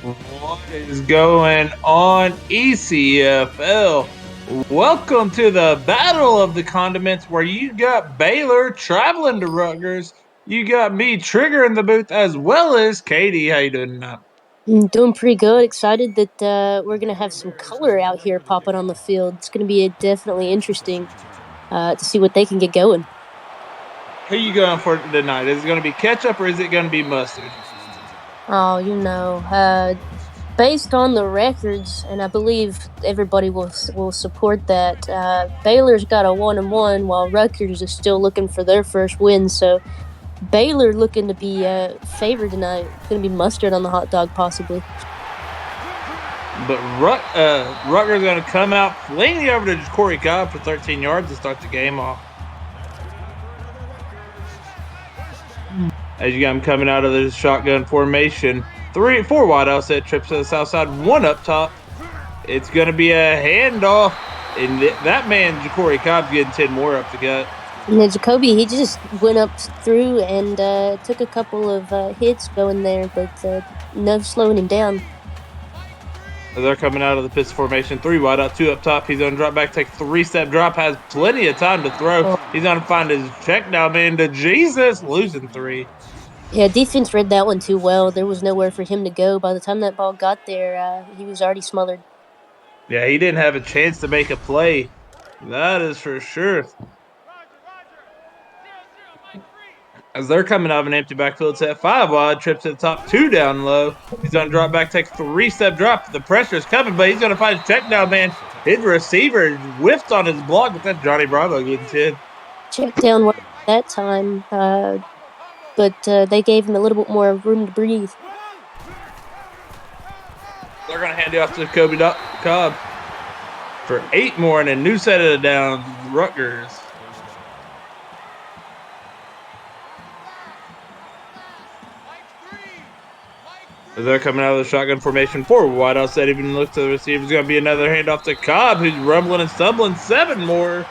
What is going on, ECFL? Welcome to the Battle of the Condiments, where you got Baylor traveling to Rutgers. You got me, Trigger, in the booth, as well as Katie. How you doing tonight? Doing pretty good. Excited that we're going to have some color out here popping on the field. It's going to be definitely interesting to see what they can get going. Who you going for tonight? Is it going to be ketchup or is it going to be mustard? Oh, based on the records, and I believe everybody will support that. Baylor's got a 1-1, while Rutgers is still looking for their first win. So Baylor looking to be favored tonight. It's going to be mustard on the hot dog, possibly. But Rutgers going to come out flinging over to Corey Cobb for 13 yards to start the game off. As you got him coming out of the shotgun formation. 4 wide outset trips to the south side, 1 up top. It's going to be a handoff. And that man, Corey Cobb's getting 10 more up the gut. And Jacoby, he just went up through and took a couple of hits going there, but no slowing him down. They're coming out of the pistol formation. 3 wide out, 2 up top. He's going to drop back, take a 3-step drop, has plenty of time to throw. Oh. He's going to find his check down man to Jesus, losing 3. Yeah, defense read that one too well. There was nowhere for him to go. By the time that ball got there, he was already smothered. Yeah, he didn't have a chance to make a play. That is for sure. As they're coming out of an empty backfield set, 5 wide, trip to the top, 2 down low. He's going to drop back, take a 3-step drop. The pressure is coming, but he's going to find his check down man. His receiver whiffed on his block, but that's Johnny Bravo getting 10. Check down that time, but they gave him a little bit more room to breathe. They're going to hand it off to Kobe Cobb for 8 more and a new set of downs, Rutgers. As they're coming out of the shotgun formation, 4 wide outside, even look to the receiver. It's going to be another handoff to Cobb, who's rumbling and stumbling. 7 more.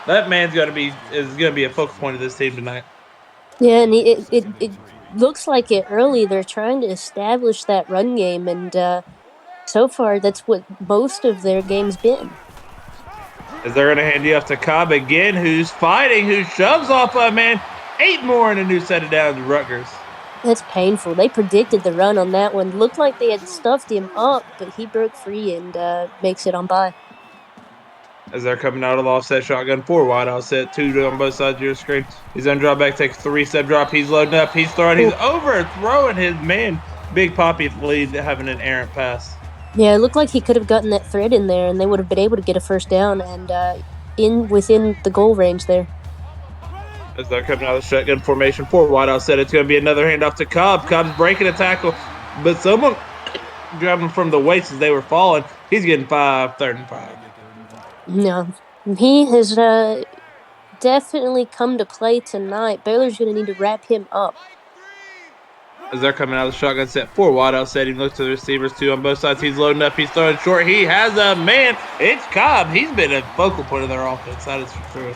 That man's going to be a focal point of this team tonight. Yeah, and it looks like it early. They're trying to establish that run game, and so far that's what most of their game's been. As they're going to hand you off to Cobb again, who's fighting, who shoves off a man. 8 more and a new set of downs to Rutgers. That's painful. They predicted the run on that one. Looked like they had stuffed him up, but he broke free and makes it on by. As they're coming out of the offset shotgun, 4 wide offset, 2 on both sides of your screen. He's going to drop back, take a 3-step drop. He's loading up. He's throwing. He's overthrowing his man. Big Poppy lead having an errant pass. Yeah, it looked like he could have gotten that thread in there, and they would have been able to get a first down and within the goal range there. As they're coming out of the shotgun formation, 4 wide outset, it's going to be another handoff to Cobb. Cobb's breaking a tackle, but someone grabbed him from the waist as they were falling. He's getting 5, 3rd and 5. No, he has definitely come to play tonight. Baylor's going to need to wrap him up. As they're coming out of the shotgun set, 4 wide outset, he looks to the receivers, 2 on both sides. He's loading up, he's throwing short. He has a man. It's Cobb. He's been a focal point of their offense. That is for sure.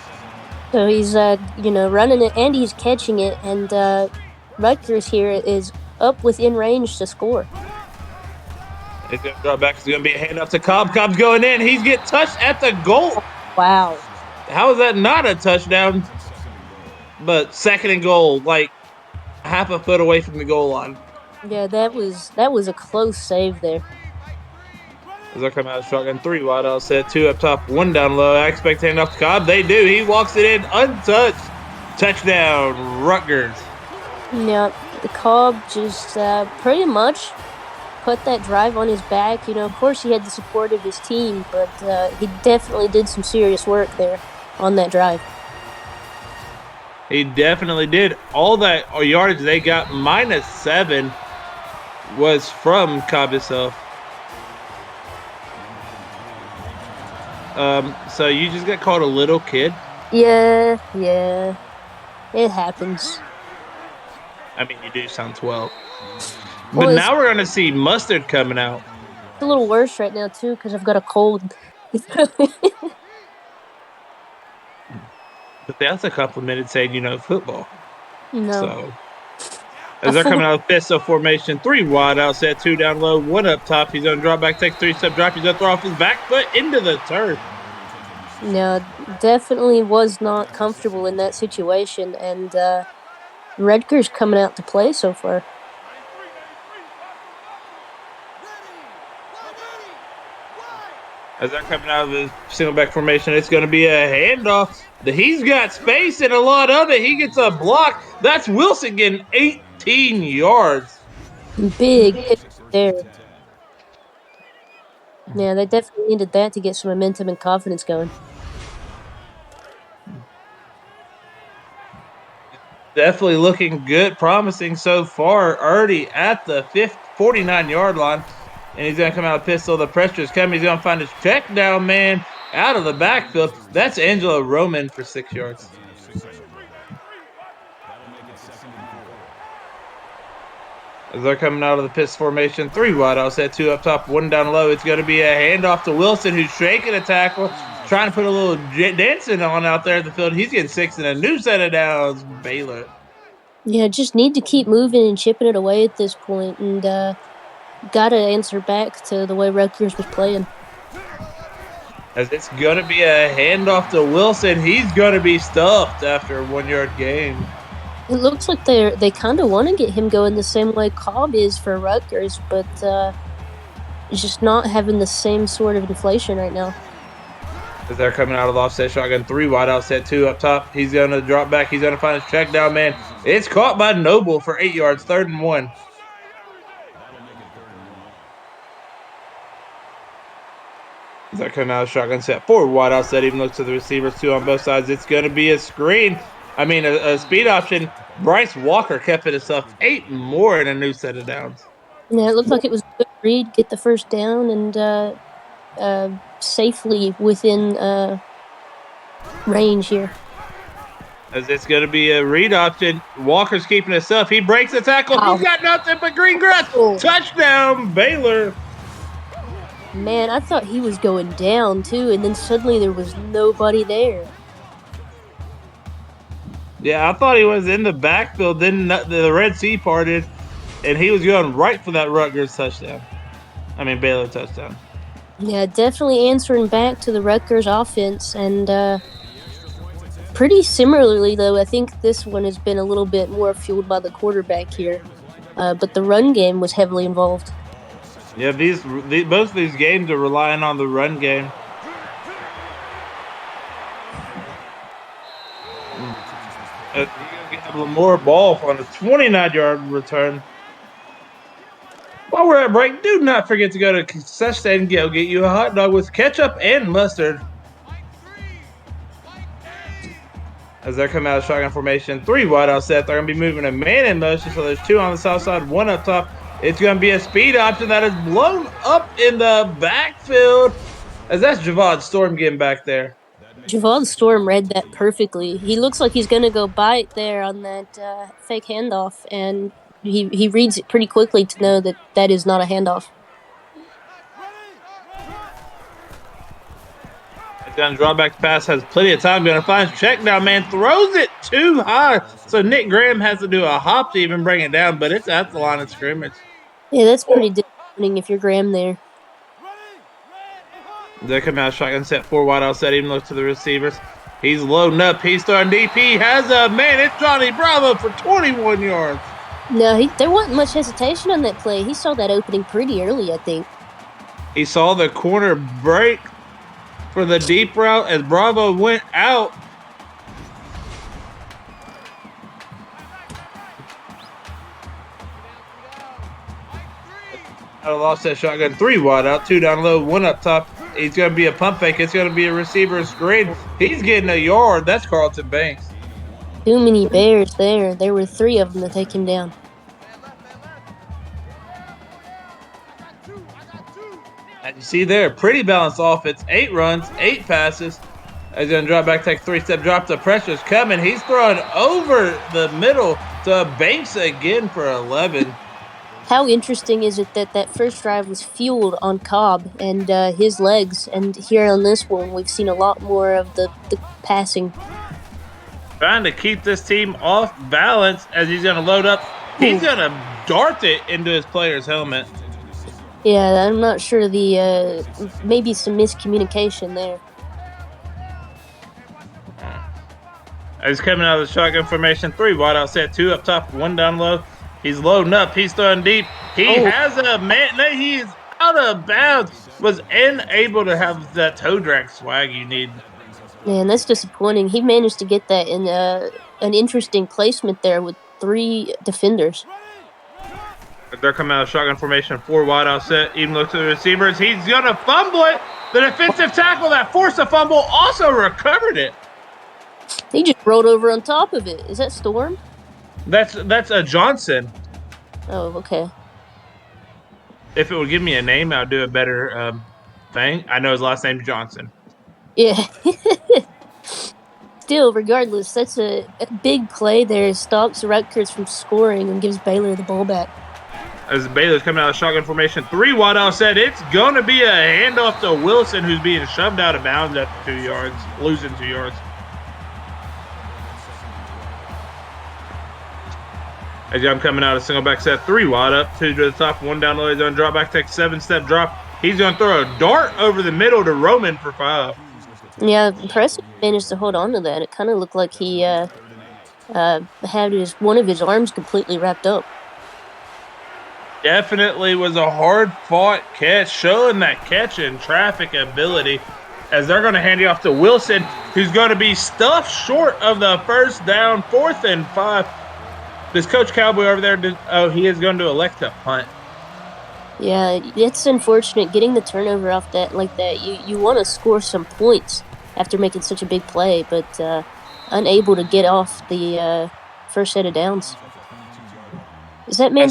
So he's, running it, and he's catching it, and Rutgers here is up within range to score. He's going to drop back. It's going to be a handoff to Cobb. Cobb's going in. He's getting touched at the goal. Wow. How is that not a touchdown? But 2nd and goal, like half a foot away from the goal line. Yeah, that was a close save there. As they're coming out of shotgun, 3 wide outset, 2 up top, 1 down low. I expect to hand off to Cobb. They do. He walks it in untouched. Touchdown, Rutgers. Yeah, the Cobb just pretty much put that drive on his back. Of course he had the support of his team, but he definitely did some serious work there on that drive. He definitely did. All that yardage they got, -7, was from Cobb himself. So you just got called a little kid? Yeah. It happens. I mean, you do sound 12. But now we're going to see Mustard coming out. It's a little worse right now, too, because I've got a cold. But that's a complimented saying, football. No. So As A they're full coming out of pistol formation, 3 wide out set, 2 down low, 1 up top. He's going to drop back, take 3-step drop. He's going to throw off his back foot into the turf. No, definitely was not comfortable in that situation, and Rutgers coming out to play so far. As they're coming out of the single back formation, it's going to be a handoff. He's got space and a lot of it. He gets a block. That's Wilson getting 18 yards. Big pick there. Yeah, they definitely needed that to get some momentum and confidence going. Definitely looking good, promising so far. Already at the 49-yard line. And he's going to come out of pistol. The pressure is coming. He's going to find his check down man out of the backfield. That's Angelo Roman for 6 yards. As they're coming out of the pistol formation, 3 wide out set, 2 up top, 1 down low. It's going to be a handoff to Wilson, who's shaking a tackle, trying to put a little dancing on out there at the field. He's getting 6 and a new set of downs. Baylor. Yeah, just need to keep moving and chipping it away at this point, and got to answer back to the way Rutgers was playing. As it's going to be a handoff to Wilson. He's going to be stuffed after a 1-yard gain. It looks like they kind of want to get him going the same way Cobb is for Rutgers, but just not having the same sort of inflation right now. As they're coming out of the offset shotgun, 3 wide out set, 2 up top. He's going to drop back. He's going to find his check down man. It's caught by Noble for 8 yards, 3rd and 1. As they're coming out of shotgun set, 4 wide out set, even looks to the receivers, 2 on both sides. It's going to be a screen. A speed option. Bryce Walker kept it himself 8 more in a new set of downs. Yeah, it looked like it was a good read, get the first down, and safely within range here. As it's going to be a read option. Walker's keeping himself. He breaks the tackle. Wow. He's got nothing but green grass. Oh. Touchdown, Baylor. Man, I thought he was going down too, and then suddenly there was nobody there. Yeah, I thought he was in the backfield. Then the Red Sea parted, and he was going right for that Rutgers touchdown. Baylor touchdown. Yeah, definitely answering back to the Rutgers offense, and pretty similarly, though, I think this one has been a little bit more fueled by the quarterback here, but the run game was heavily involved. Yeah, both of these games are relying on the run game. You have Lamore Ball on a 29-yard return. While we're at break, do not forget to go to Concession and get you a hot dog with ketchup and mustard. As they're coming out of shotgun formation, 3 wide out set. They're going to be moving a man in motion, so there's 2 on the south side, 1 up top. It's going to be a speed option that is blown up in the backfield. As that's Javon Storm getting back there. Javon Storm read that perfectly. He looks like he's going to go bite there on that fake handoff, and he reads it pretty quickly to know that that is not a handoff. Going to draw back the pass, has plenty of time. Going to find his check down man, throws it too high. So Nick Graham has to do a hop to even bring it down, but it's at the line of scrimmage. Yeah, that's pretty disappointing if you're Graham there. They come out shotgun set, 4 wide out set, even looks to the receivers. He's loading up. He's throwing deep. He has a man. It's Johnny Bravo for 21 yards. No, there wasn't much hesitation on that play. He saw that opening pretty early, I think. He saw the corner break for the deep route as Bravo went out. Out of offset shotgun, 3 wide out, 2 down low, 1 up top. He's going to be a pump fake. It's going to be a receiver screen. He's getting a yard. That's Carlton Banks. Too many Bears there. There were 3 of them to take him down. And you see there, pretty balanced offense. 8 runs, 8 passes. He's going to drop back, take 3-step drop. The pressure's coming. He's throwing over the middle to Banks again for 11. How interesting is it that that first drive was fueled on Cobb and his legs, and here on this one, we've seen a lot more of the passing. Trying to keep this team off balance as he's going to load up. He's going to dart it into his player's helmet. Yeah, I'm not sure maybe some miscommunication there. He's coming out of the shotgun formation. 3 wide out set, 2 up top, 1 down low. He's loading up. He's throwing deep. He has a man. No, he's out of bounds. Was unable to have that toe drag swag you need. Man, that's disappointing. He managed to get that in an interesting placement there with 3 defenders. They're coming out of shotgun formation, 4 wide out set. Even look to the receivers. He's going to fumble it. The defensive tackle that forced the fumble also recovered it. He just rolled over on top of it. Is that Storm? That's a Johnson. Oh, okay. If it would give me a name, I'd do a better thing. I know his last name's Johnson. Yeah. Still, regardless, that's a big play there. It stops Rutgers from scoring and gives Baylor the ball back. As Baylor's coming out of shotgun formation, 3 wide out set. It's going to be a handoff to Wilson, who's being shoved out of bounds after 2 yards, losing 2 yards. As I'm coming out of single back set, 3 wide up, 2 to the top, 1 down low. He's going to drop back, take 7-step drop. He's going to throw a dart over the middle to Roman for 5. Yeah, Preston managed to hold on to that. It kind of looked like he had one of his arms completely wrapped up. Definitely was a hard-fought catch, showing that catch and traffic ability. As they're going to hand it off to Wilson, who's going to be stuffed short of the first down, 4th and 5. This Coach Cowboy over there, he is going to elect to punt. Yeah, it's unfortunate getting the turnover off that like that. You want to score some points after making such a big play, but unable to get off the first set of downs. Is that man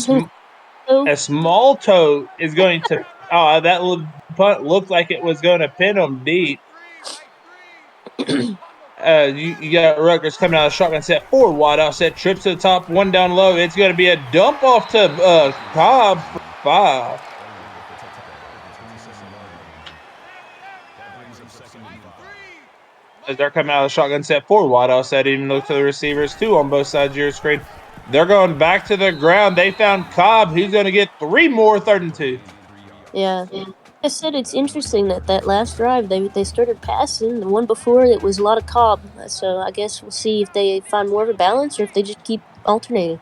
a small toe is going to that little punt looked like it was going to pin him deep. You got Rutgers coming out of shotgun set, 4 wide out set, trips to the top, 1 down low. It's going to be a dump off to Cobb for 5. As they're coming out of the shotgun set, 4 wide out set, even look to the receivers, 2 on both sides of your screen. They're going back to the ground. They found Cobb, who's going to get 3 more 3rd and 2. Yeah. I said it's interesting that last drive they started passing. The one before it was a lot of Cobb. So I guess we'll see if they find more of a balance or if they just keep alternating.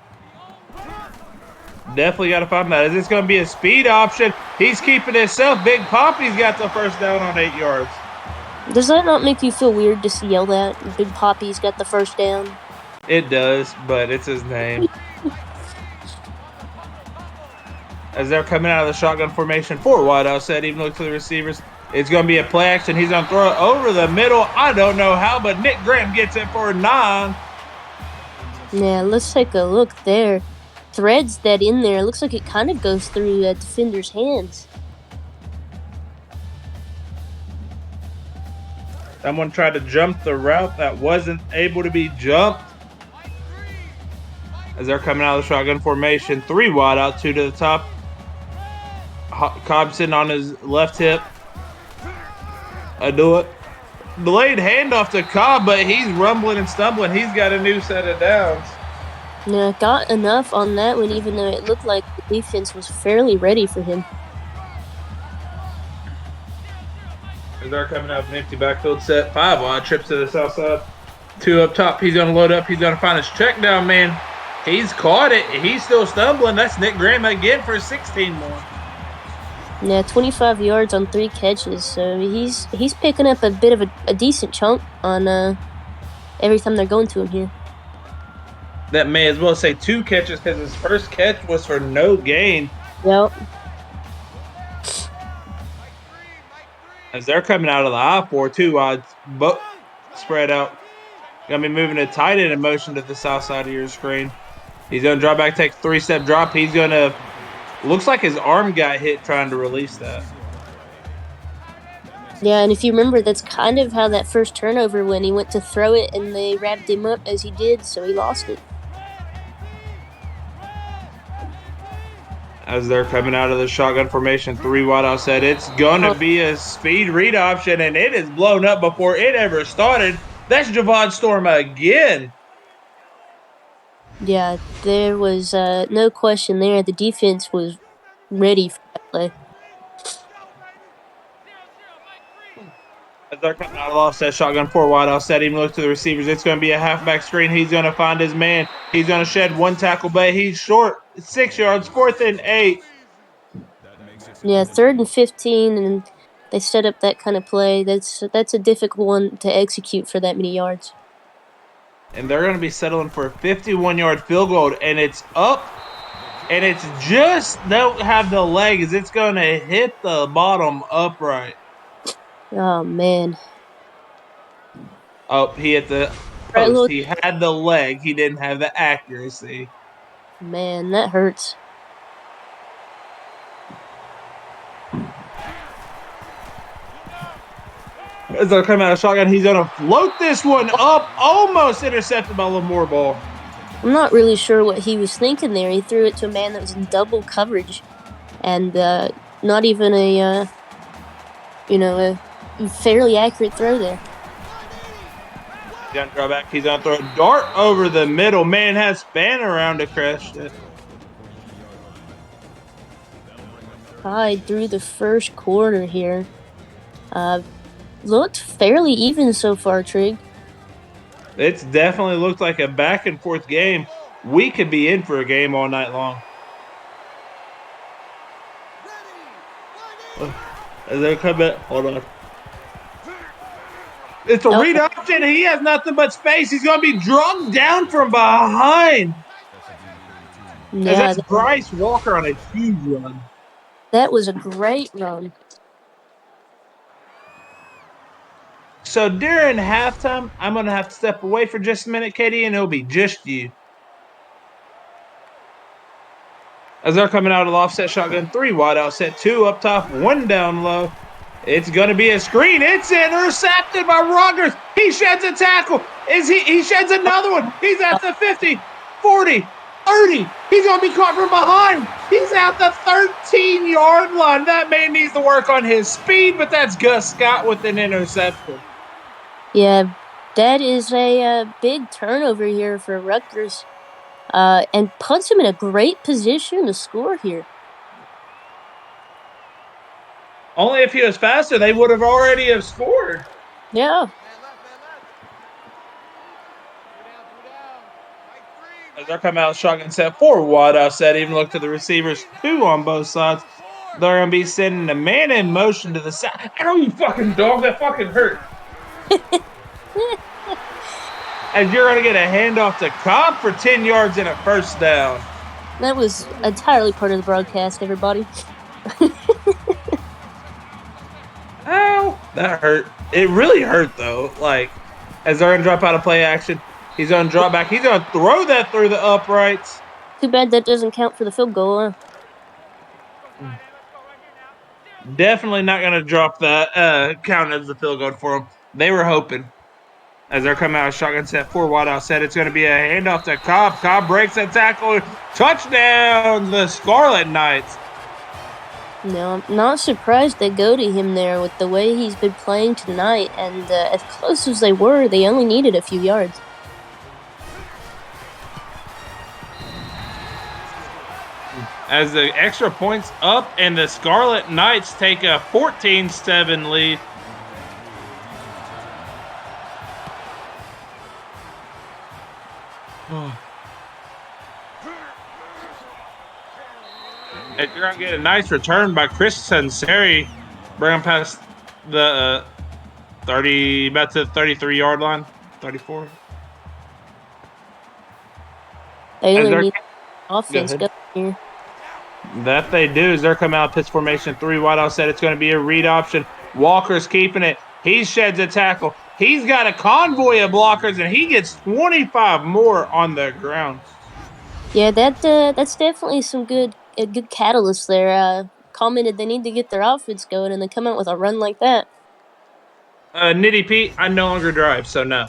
Definitely got to find that. Is this going to be a speed option? He's keeping himself. Big Poppy's got the first down on 8 yards. Does that not make you feel weird to yell that? Big Poppy's got the first down. It does, but it's his name. As they're coming out of the shotgun formation, 4 wide out set, even look to the receivers. It's going to be a play action. He's going to throw it over the middle. I don't know how, but Nick Graham gets it for 9. Yeah, let's take a look there. Threads that in there. It looks like it kind of goes through a defender's hands. Someone tried to jump the route that wasn't able to be jumped. As they're coming out of the shotgun formation, 3 wide out, 2 to the top. Cobb sitting on his left hip. I do it. Delayed handoff to Cobb, but he's rumbling and stumbling. He's got a new set of downs. Yeah, got enough on that one, even though it looked like the defense was fairly ready for him. As they're coming out of an empty backfield set, 5 wide, trips to the south side. 2 up top. He's going to load up. He's going to find his check down man. He's caught it. He's still stumbling. That's Nick Graham again for 16 more. Yeah, 25 yards on 3 catches. So he's picking up a bit of a decent chunk on every time they're going to him here. That may as well say 2 catches because his first catch was for no gain. Yep. As they're coming out of the I-4, 2 wide, but spread out. Going to be moving a tight end in motion to the south side of your screen. He's going to drop back, take a 3-step drop. He's going to – looks like his arm got hit trying to release that. Yeah, and if you remember, that's kind of how that first turnover went. He went to throw it, and they wrapped him up as he did, so he lost it. As they're coming out of the shotgun formation, 3 wide out set, it's going to be a speed read option, and it is blown up before it ever started. That's Javon Storm again. Yeah, there was no question there. The defense was ready for that play. As they're coming out of offset, shotgun four wide offset, even look to the receivers. It's going to be a halfback screen. He's going to find his man. He's going to shed one tackle bay. He's short, 6 yards, 4th and 8. Yeah, 3rd and 15, and they set up that kind of play. That's a difficult one to execute for that many yards. And they're going to be settling for a 51-yard field goal, and it's up, and it's just don't have the legs. It's going to hit the bottom upright. Oh man, Oh, he hit the right, post. look, He had the leg. He didn't have the accuracy. man, that hurts. As they're coming out of shotgun, he's going to float this one up, almost intercepted by Lamore Ball. I'm not really sure what he was thinking there. He threw it to a man that was in double coverage, and not even a fairly accurate throw there. He's going to draw back. He's going to throw a dart over the middle. Man has span around to crash it. Tied through the first quarter here. Looked fairly even so far, Trig. It's definitely looked like a back and forth game. We could be in for a game all night long. They're coming. Hold on. It's a read option. He has nothing but space. He's going to be drummed down from behind. Yeah, that's Bryce Walker on a huge run. That was a great run. So during halftime, I'm going to have to step away for just a minute, Katie, and it'll be just you. As they're coming out of the offset shotgun, 3 wide outset, 2 up top, 1 down low. It's going to be a screen. It's intercepted by Rutgers. He sheds a tackle. He sheds another one. He's at the 50, 40, 30. He's going to be caught from behind. He's at the 13-yard line. That man needs to work on his speed, but that's Gus Scott with an interception. Yeah, that is a big turnover here for Rutgers, and puts him in a great position to score here. Only if he was faster, they would have already have scored. Yeah. As they're coming out shotgun set, 4 wide offset, even look to the receivers, 2 on both sides. They're going to be sending a man in motion to the side. Ow, you fucking dog, that fucking hurt. As you're going to get a handoff to Cobb for 10 yards and a first down. That was entirely part of the broadcast, everybody. Ow, that hurt. It really hurt, though. Like, as they're going to drop out of play action, he's going to drop back. He's going to throw that through the uprights. Too bad that doesn't count for the field goal, huh? Definitely not going to drop that, count as the field goal for them. They were hoping. As they're coming out of shotgun set, 4 wide outset, it's going to be a handoff to Cobb. Cobb breaks that tackle. Touchdown, the Scarlet Knights. No, I'm not surprised they go to him there with the way he's been playing tonight. And as close as they were, they only needed a few yards. As the extra points up, and the Scarlet Knights take a 14-7 lead. And you're going to get a nice return by Chris Sanseri. Bring him past the 30, about to the 33-yard line, 34. Baylor needs offense going here. That they do. As they're coming out pitch formation, 3 wide outset. It's going to be a read option. Walker's keeping it. He sheds a tackle. He's got a convoy of blockers, and he gets 25 more on the ground. Yeah, that's definitely some good catalyst there. Commented they need to get their offense going, and they come out with a run like that. Nitty Pete, I no longer drive, so no.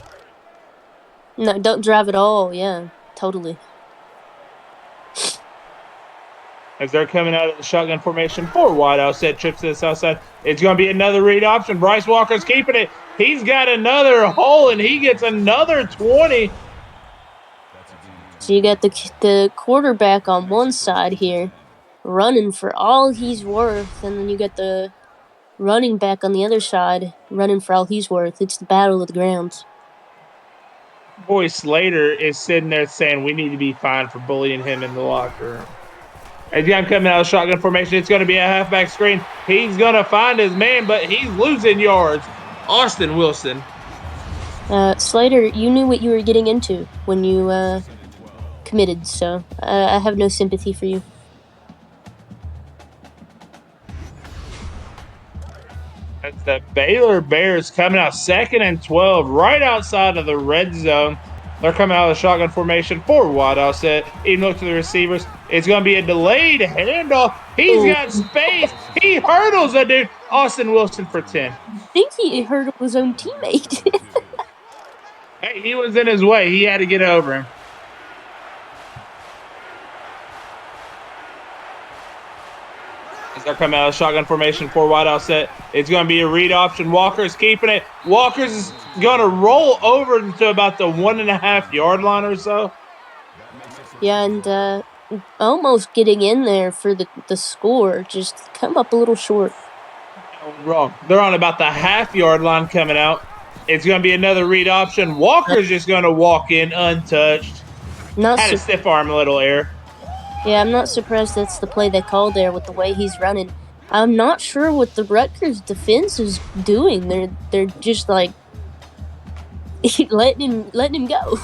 No, don't drive at all. Yeah, totally. As they're coming out of the shotgun formation, 4 wide outset, trips to the south side. It's going to be another read option. Bryce Walker's keeping it. He's got another hole, and he gets another 20. So you got the quarterback on one side here, running for all he's worth, and then you got the running back on the other side, running for all he's worth. It's the battle of the grounds. Boy Slater is sitting there saying we need to be fined for bullying him in the locker room. As I'm coming out of shotgun formation, it's going to be a halfback screen. He's going to find his man, but he's losing yards. Austin Wilson. Slater, you knew what you were getting into when you committed, so I have no sympathy for you. That's the Baylor Bears coming out 2nd and 12, right outside of the red zone. They're coming out of the shotgun formation, 4 wide offset. Even look to the receivers. It's going to be a delayed handoff. He's got space. He hurdles a dude. Austin Wilson for 10. I think he hurdled his own teammate. Hey, he was in his way. He had to get over him. As they're coming out of shotgun formation, 4 wide offset. It's going to be a read option. Walker's keeping it. Walker's going to roll over to about the 1.5 yard line or so. Yeah, and almost getting in there for the score, just come up a little short. Wrong. They're on about the 1/2 yard line coming out. It's going to be another read option. Walker's just going to walk in untouched. Had a stiff arm, a little error. Yeah, I'm not surprised that's the play they called there with the way he's running. I'm not sure what the Rutgers defense is doing. They're just like letting him go.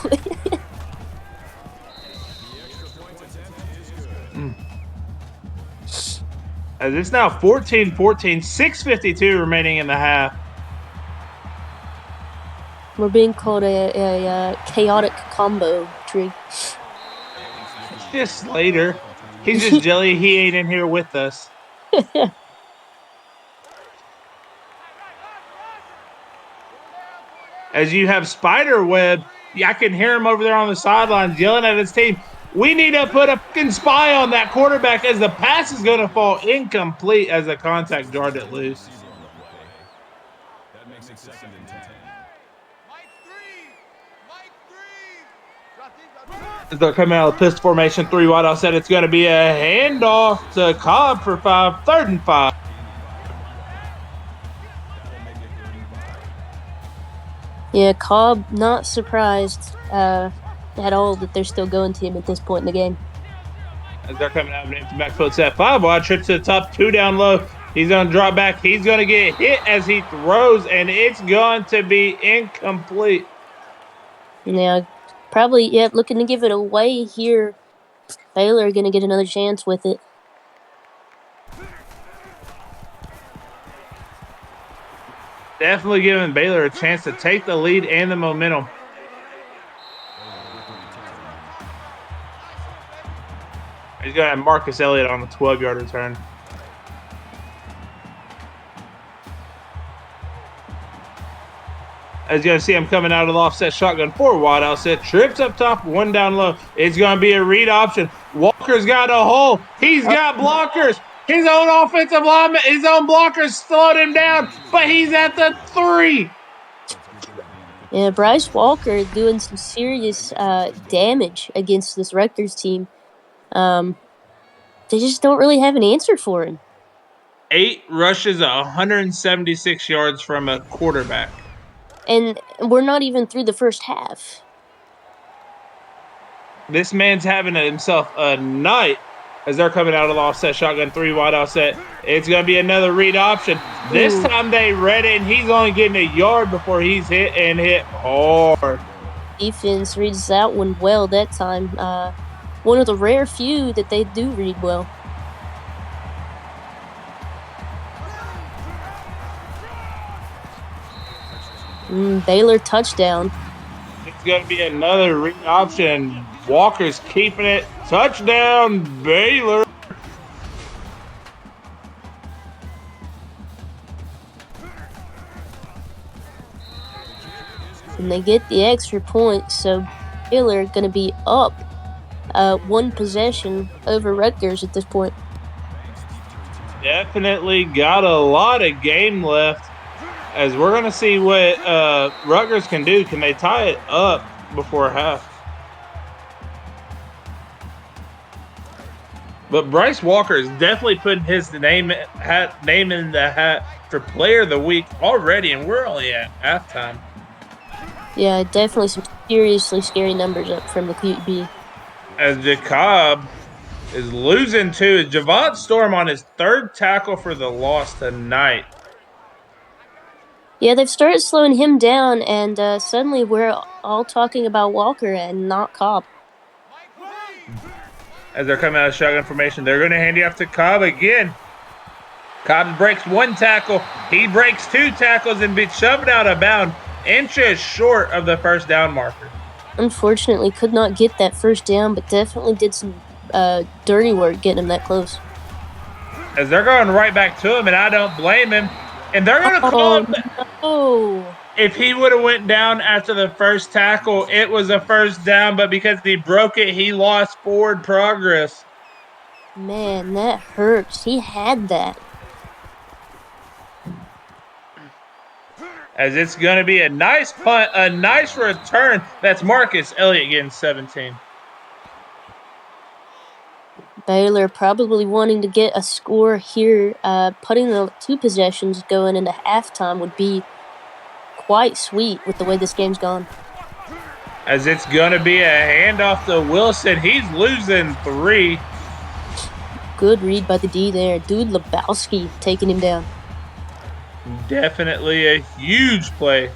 As it's now 14-14, 6:52 remaining in the half. We're being called a chaotic combo tree. It's just Slater. He's just jelly. He ain't in here with us. As you have Spiderweb, I can hear him over there on the sidelines yelling at his team. We need to put a fucking spy on that quarterback as the pass is going to fall incomplete as the contact jarred it loose. As they're coming out of the pistol formation, 3 wide offset, it's going to be a handoff to Cobb for 5, 3rd and 5. Yeah, Cobb, not surprised at all that they're still going to him at this point in the game. As they're coming out of an empty backfield set, 5 wide, trips to the top, 2 down low. He's going to drop back. He's going to get hit as he throws, and it's going to be incomplete. Yeah, probably, looking to give it away here. Baylor are going to get another chance with it. Definitely giving Baylor a chance to take the lead and the momentum. He's going to have Marcus Elliott on the 12-yard return. As you're going to see him coming out of the offset shotgun, 4 wide offset, trips up top, 1 down low. It's going to be a read option. Walker's got a hole. He's got blockers. His own offensive lineman, his own blockers slowed him down, but he's at the 3. Yeah, Bryce Walker doing some serious damage against this Rutgers team. They just don't really have an answer for him. 8 rushes, 176 yards from a quarterback. And we're not even through the first half. This man's having himself a night as they're coming out of the offset shotgun, 3 wide offset. It's going to be another read option. This time they read it, and he's only getting a yard before he's hit and hit hard. Defense reads that one well that time. One of the rare few that they do read well. Baylor touchdown. It's going to be another read option. Walker's keeping it. Touchdown, Baylor. And they get the extra point, so Baylor going to be up 1 possession over Rutgers at this point. Definitely got a lot of game left. As we're going to see what Rutgers can do. Can they tie it up before half? But Bryce Walker is definitely putting his name in the hat for Player of the Week already, and we're only at halftime. Yeah, definitely some seriously scary numbers up from the QB. As Jacob is losing to Javon Storm on his third tackle for the loss tonight. Yeah, they've started slowing him down, and suddenly we're all talking about Walker and not Cobb. As they're coming out of shotgun formation, they're going to hand you off to Cobb again. Cobb breaks one tackle. He breaks two tackles and be shoved out of bounds, inches short of the first down marker. Unfortunately, could not get that first down, but definitely did some dirty work getting him that close. As they're going right back to him, and I don't blame him. And they're going to call him. Oh, if he would have went down after the first tackle, it was a first down, but because he broke it, he lost forward progress. Man, that hurts. He had that. As it's going to be a nice punt, a nice return. That's Marcus Elliott getting 17. Baylor probably wanting to get a score here. Putting the two possessions going into halftime would be quite sweet with the way this game's gone. As it's going to be a handoff to Wilson. He's losing 3. Good read by the D there. Dude Lebowski taking him down. Definitely a huge play.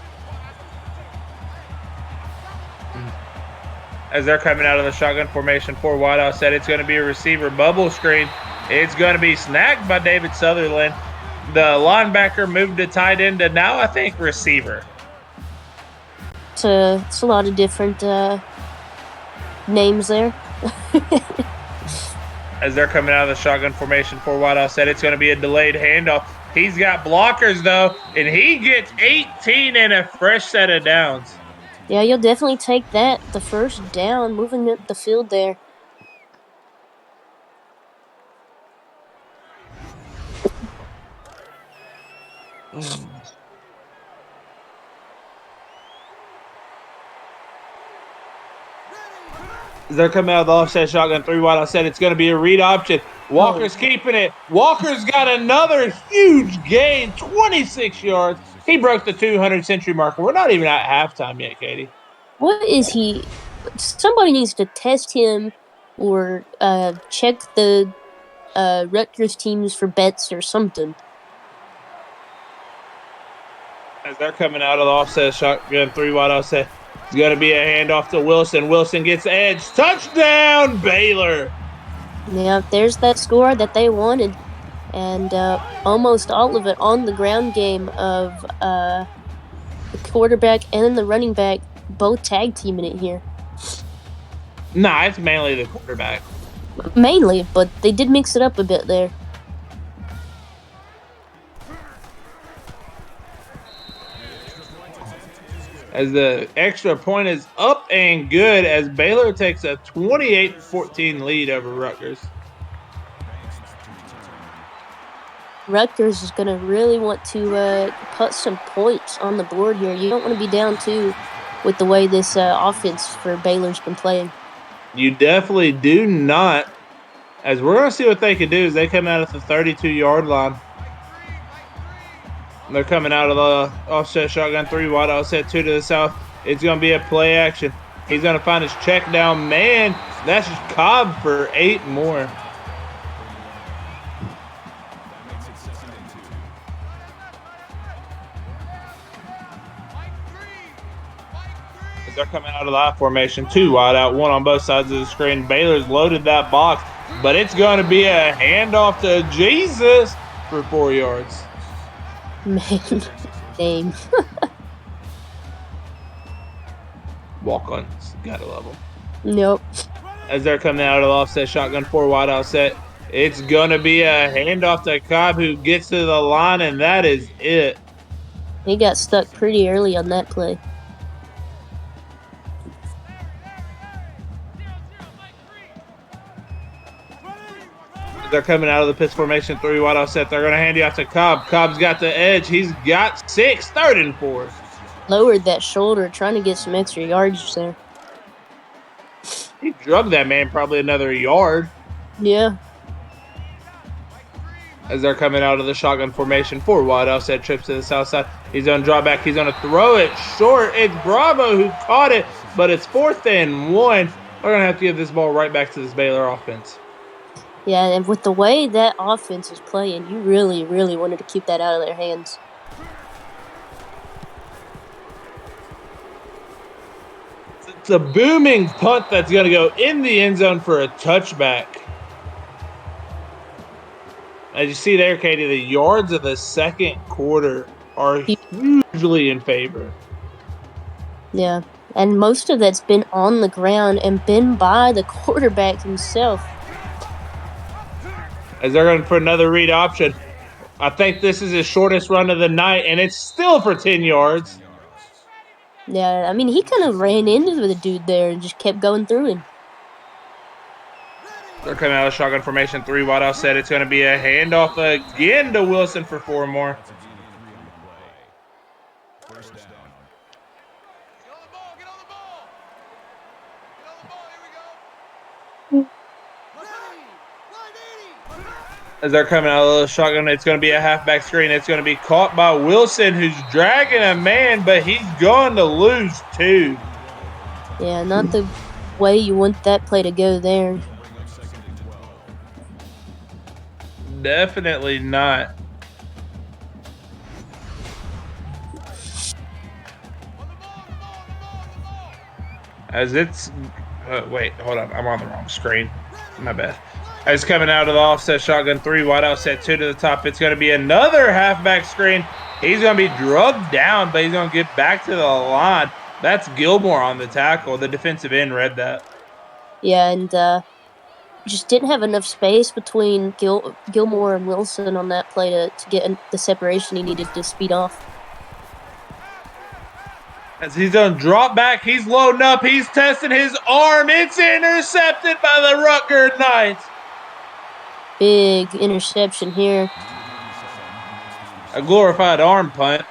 As they're coming out of the shotgun formation, 4 wide outside, it's going to be a receiver bubble screen. It's going to be snagged by David Sutherland. The linebacker moved to tight end to now, I think, receiver. It's a lot of different names there. As they're coming out of the shotgun formation, 4 wide outside, it's going to be a delayed handoff. He's got blockers, though, and he gets 18 and a fresh set of downs. Yeah, you'll definitely take that. The first down, moving up the field there. They're coming out of the offset shotgun, 3 wide outside. It's going to be a read option. Walker's keeping it. Walker's got another huge gain, 26 yards. He broke the 200-century marker. We're not even at halftime yet, Katie. What is he? Somebody needs to test him or check the Rutgers teams for bets or something. As they're coming out of the offset shotgun, 3 wide offset. It's going to be a handoff to Wilson. Wilson gets edge. Touchdown, Baylor. Yeah, there's that score that they wanted. And almost all of it on the ground game of the quarterback and the running back both tag teaming it here. Nah, it's mainly the quarterback. Mainly, but they did mix it up a bit there. As the extra point is up and good as Baylor takes a 28-14 lead over Rutgers. Rutgers is going to really want to put some points on the board here. You don't want to be down 2 with the way this offense for Baylor's been playing. You definitely do not. As we're going to see what they can do as they come out at the 32-yard line. They're coming out of the offset shotgun, 3 wide offset, 2 to the south. It's going to be a play action. He's going to find his check down man. That's just Cobb for 8 more. As they're coming out of the I formation, 2 wide out, 1 on both sides of the screen. Baylor's loaded that box, but it's going to be a handoff to Jesus for 4 yards. Man, name. Walk-ons. Gotta love them. Nope. As they're coming out of the offset shotgun, 4 wide offset, it's going to be a handoff to Cobb who gets to the line, and that is it. He got stuck pretty early on that play. They're coming out of the pitch formation, 3 wide offset. They're going to hand you off to Cobb. Cobb's got the edge. He's got 6, 3rd and 4. Lowered that shoulder, trying to get some extra yards there. He drugged that man probably another yard. Yeah. as they're coming out of the shotgun formation. 4 wide offset trips to the south side. He's going to drop back. He's going to throw it short. It's Bravo who caught it, but it's 4th and 1. We're going to have to give this ball right back to this Baylor offense. Yeah, and with the way that offense is playing, you really, really wanted to keep that out of their hands. It's a booming punt that's going to go in the end zone for a touchback. As you see there, Katie, the yards of the second quarter are hugely in favor. Yeah, and most of that's been on the ground and been by the quarterback himself. As they're going for another read option. I think this is his shortest run of the night, and it's still for 10 yards. Yeah, I mean, he kind of ran into the dude there and just kept going through him. They're coming out of shotgun formation. 3 wide offset. It's going to be a handoff again to Wilson for 4 more. As they're coming out of the shotgun, it's going to be a halfback screen. It's going to be caught by Wilson, who's dragging a man, but he's going to lose 2. Yeah, not the way you want that play to go there. Definitely not. As it's wait, hold on, I'm on the wrong screen. My bad. As coming out of the offset shotgun, 3 wide offset, 2 to the top. It's going to be another halfback screen. He's going to be drugged down, but he's going to get back to the line. That's Gilmore on the tackle. The defensive end read that. Yeah, and just didn't have enough space between Gilmore and Wilson on that play to get the separation he needed to speed off. As he's going to drop back, he's loading up, he's testing his arm. It's intercepted by the Rutgers Knights. Big interception here. A glorified arm punt.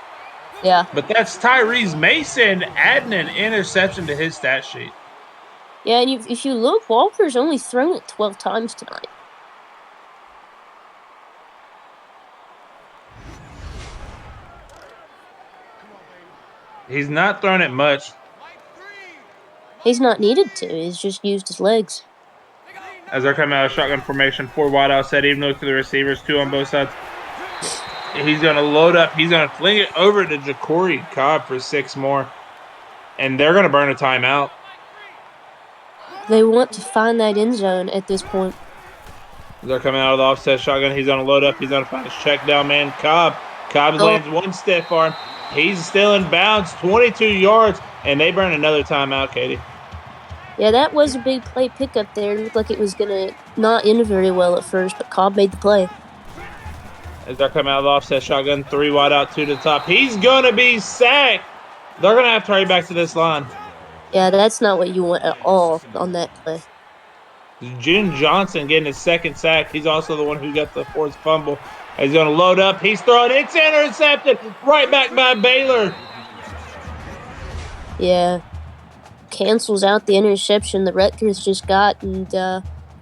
Yeah. But that's Tyrese Mason adding an interception to his stat sheet. Yeah, and if you look, Walker's only thrown it 12 times tonight. He's not thrown it much. He's not needed to. He's just used his legs. As they're coming out of shotgun formation, 4 wide offset, even look to the receivers, 2 on both sides. He's going to load up. He's going to fling it over to Ja'Cory Cobb for 6 more. And they're going to burn a timeout. They want to find that end zone at this point. They're coming out of the offset shotgun. He's going to load up. He's going to find his check down man, Cobb. Cobb lands 1 stiff arm. He's still in bounds, 22 yards, and they burn another timeout, Katie. Yeah, that was a big play pickup there. It looked like it was going to not end very well at first, but Cobb made the play. As they're coming out of the offset shotgun, 3 wide out, 2 to the top. He's going to be sacked. They're going to have to hurry back to this line. Yeah, that's not what you want at all on that play. June Johnson getting his 2nd sack. He's also the one who got the 4th fumble. He's going to load up. He's throwing. It's intercepted. Right back by Baylor. Yeah. Cancels out the interception that Rutgers just got, and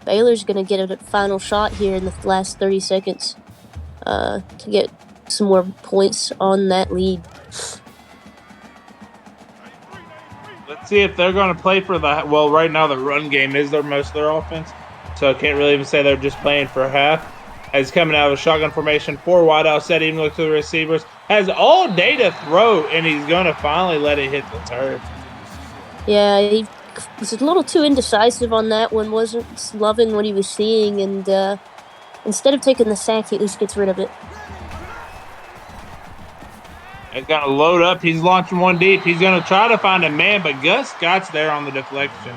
Baylor's going to get a final shot here in the last 30 seconds to get some more points on that lead. Let's see if they're going to play for the – well, right now the run game is most of their offense, so I can't really even say they're just playing for half. As coming out of a shotgun formation, 4 wide out set, even look to the receivers. Has all day to throw, and he's going to finally let it hit the turf. Yeah, he was a little too indecisive on that one. Wasn't loving what he was seeing, and instead of taking the sack, he at least gets rid of it. He's going to load up. He's launching 1 deep. He's going to try to find a man, but Gus Scott's there on the deflection.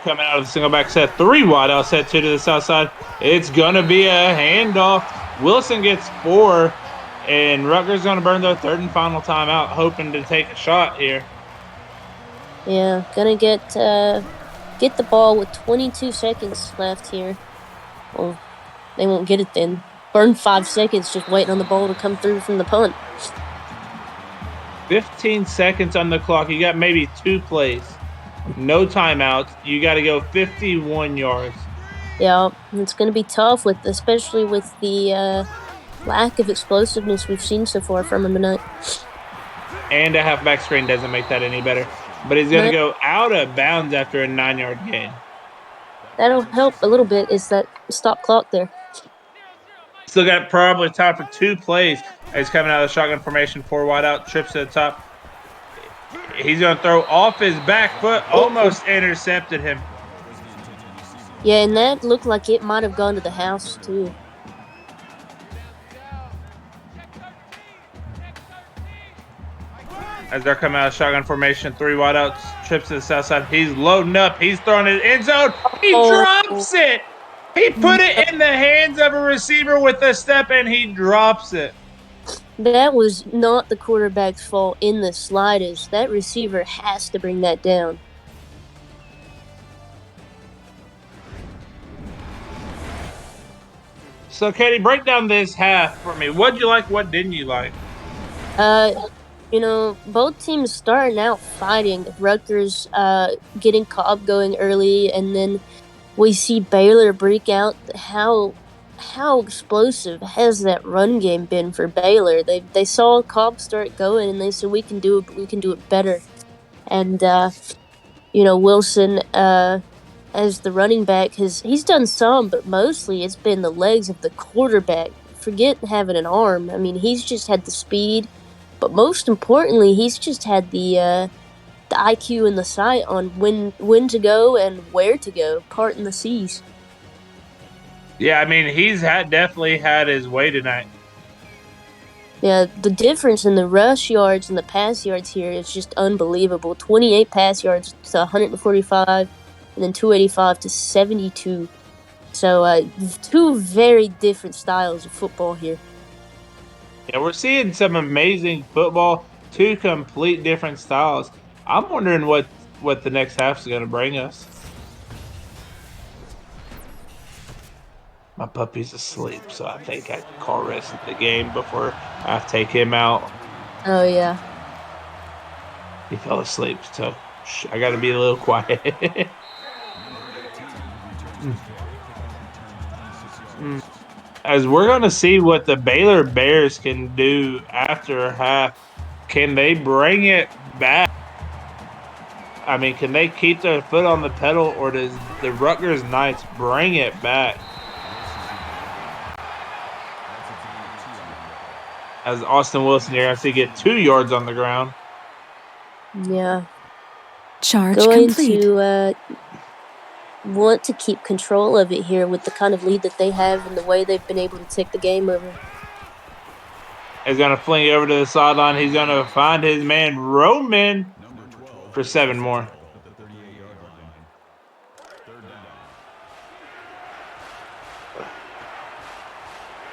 Coming out of the single back set, 3 wide out set, 2 to the south side. It's going to be a handoff. Wilson gets 4, and Rutgers going to burn their 3rd and final timeout, hoping to take a shot here. Yeah, gonna get the ball with 22 seconds left here. Well, they won't get it then. Burn 5 seconds just waiting on the ball to come through from the punt. 15 seconds on the clock. You got maybe 2 plays. No timeouts. You got to go 51 yards. Yeah, it's going to be tough especially with the lack of explosiveness we've seen so far from him tonight. And a halfback screen doesn't make that any better. But he's going to No, go out of bounds after a 9-yard gain. that'll help a little bit. Is that stop clock there? Still got probably time for 2 plays. He's coming out of the shotgun formation, 4 wide out, trips to the top. He's going to throw off his back foot, almost intercepted him. Yeah, and that looked like it might have gone to the house too. As they're coming out of shotgun formation, 3 wide outs, trips to the south side. He's loading up. He's throwing it end zone. He drops it. He put it in the hands of a receiver with a step, and he drops it. That was not the quarterback's fault in the slightest. That receiver has to bring that down. So, Katie, break down this half for me. What'd you like? What didn't you like? Both teams starting out fighting. Rutgers getting Cobb going early, and then we see Baylor break out. How explosive has that run game been for Baylor? They saw Cobb start going, and they said we can do it, but we can do it better. And Wilson as the running back he's done some, but mostly it's been the legs of the quarterback. Forget having an arm. I mean, he's just had the speed, but most importantly, he's just had the IQ and the sight on when to go and where to go, parting the seas. Yeah, I mean, he's definitely had his way tonight. Yeah, the difference in the rush yards and the pass yards here is just unbelievable. 28 pass yards to 145, and then 285 to 72. So, 2 very different styles of football here. Yeah, we're seeing some amazing football, 2 complete different styles. I'm wondering what the next half is going to bring us. My puppy's asleep, so I think I can call rest of the game before I have to take him out. Oh, yeah. He fell asleep, so I got to be a little quiet. As we're going to see what the Baylor Bears can do after a half. Can they bring it back? I mean, can they keep their foot on the pedal, or does the Rutgers Knights bring it back? As Austin Wilson here has to get 2 yards on the ground. Yeah. Charge Going complete. to want to keep control of it here with the kind of lead that they have and the way they've been able to take the game over. He's going to fling it over to the sideline. He's going to find his man Roman for 7 more.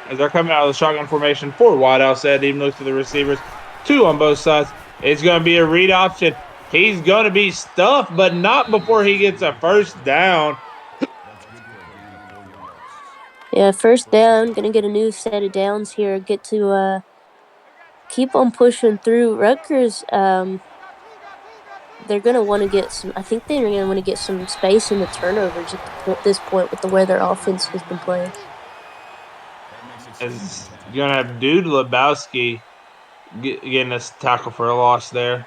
As they're coming out of the shotgun formation, 4 wide outside, even looks to the receivers, 2 on both sides. It's going to be a read option. He's going to be stuffed, but not before he gets a first down. Yeah, first down. Gonna get a new set of downs here. Get to keep on pushing through. Rutgers, they're gonna want to get some. I think they're gonna want to get some space in the turnovers at this point with the way their offense has been playing. As you're going to have Dude Lebowski getting this tackle for a loss there.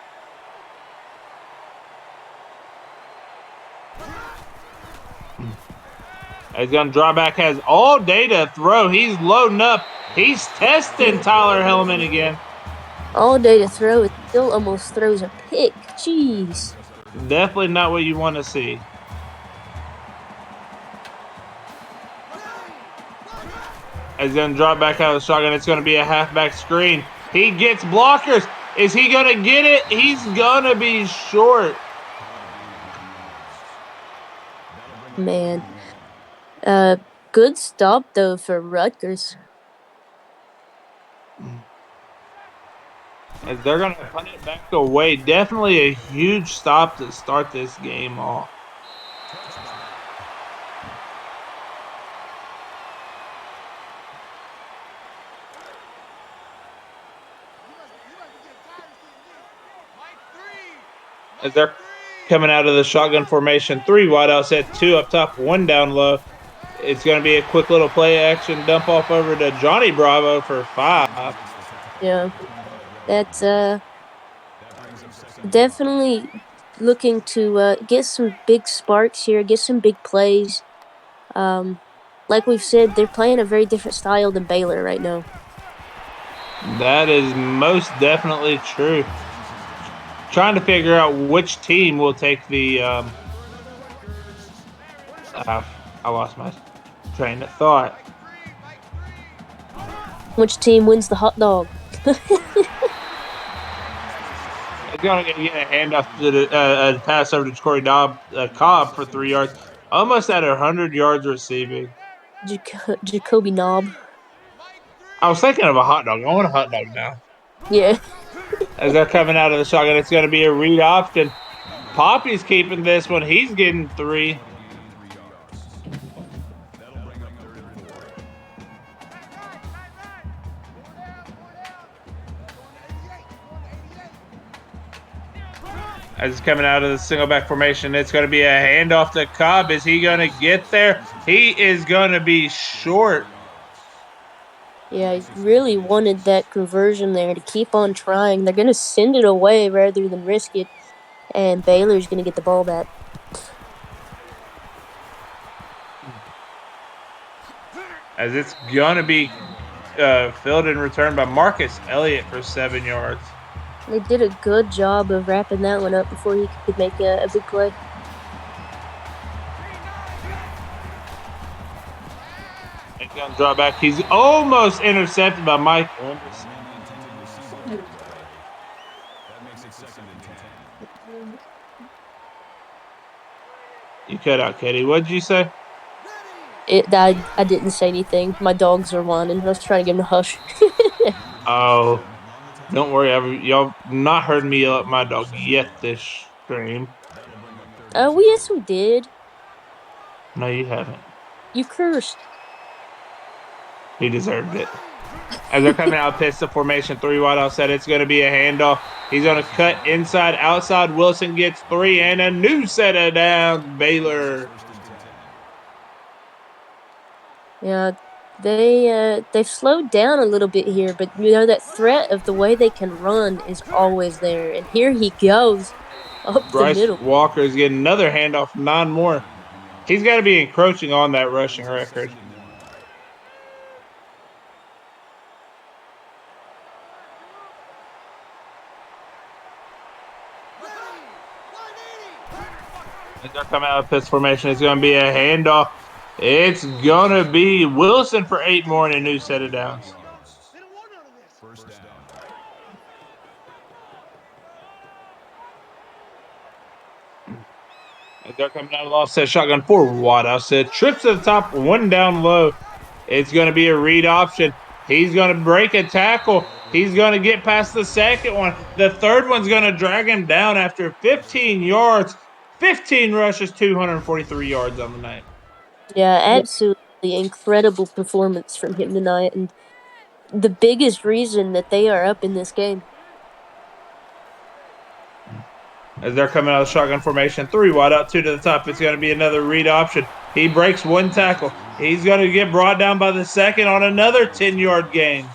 He's going to draw back, has all day to throw. He's loading up. He's testing Tyler Hellman again. All day to throw. It still almost throws a pick. Jeez. Definitely not what you want to see. He's going to drop back out of the shotgun. It's going to be a halfback screen. He gets blockers. Is he going to get it? He's going to be short. Man. Good stop, though, for Rutgers. As they're going to punt it back away. Definitely a huge stop to start this game off. As they're coming out of the shotgun formation, 3 wide out set, 2 up top, 1 down low. It's going to be a quick little play action dump off over to Johnny Bravo for 5. Yeah, that's definitely looking to get some big sparks here, get some big plays. Um, like we've said, they're playing a very different style than Baylor right now. That is most definitely true. Trying to figure out which team will take the. I lost my train of thought. Which team wins the hot dog? It's going to get a handoff to a pass over to Corey Cobb for 3 yards, almost at 100 yards receiving. Jacoby Knob. I was thinking of a hot dog. I want a hot dog now. Yeah. As they're coming out of the shotgun, it's going to be a read option. Poppy's keeping this one. He's getting 3. As it's coming out of the single back formation, it's going to be a handoff to Cobb. Is he going to get there? He is going to be short. Yeah, I really wanted that conversion there to keep on trying. They're going to send it away rather than risk it, and Baylor's going to get the ball back. As it's going to be filled and returned by Marcus Elliott for 7 yards. They did a good job of wrapping that one up before he could make a big play. He's going to draw back. He's almost intercepted by Mike Anderson. You cut out, Katie. What did you say? I didn't say anything. My dogs are whining. I was trying to give them a hush. Oh, don't worry. Y'all not heard me yell at my dog yet this stream. Yes, we did. No, you haven't. You cursed. He deserved it. As they're coming out pistol formation, 3 wide outside, it's going to be a handoff. He's going to cut inside, outside. Wilson gets 3 and a new set of downs. Baylor. Yeah, they've slowed down a little bit here, but that threat of the way they can run is always there. And here he goes up the Bryce middle. Walker is getting another handoff, 9 more. He's got to be encroaching on that rushing record. As they're coming out of pistol formation, it's going to be a handoff. It's going to be Wilson for 8 more and a new set of downs. As they're coming out of the offset shotgun, 4 wide offset. Trips to the top, 1 down low. It's going to be a read option. He's going to break a tackle. He's going to get past the second one. The third one's going to drag him down after 15 yards. 15 rushes, 243 yards on the night. Yeah, absolutely incredible performance from him tonight, and the biggest reason that they are up in this game. As they're coming out of the shotgun formation, 3 wide out, 2 to the top. It's going to be another read option. He breaks 1 tackle. He's going to get brought down by the second on another 10-yard gain.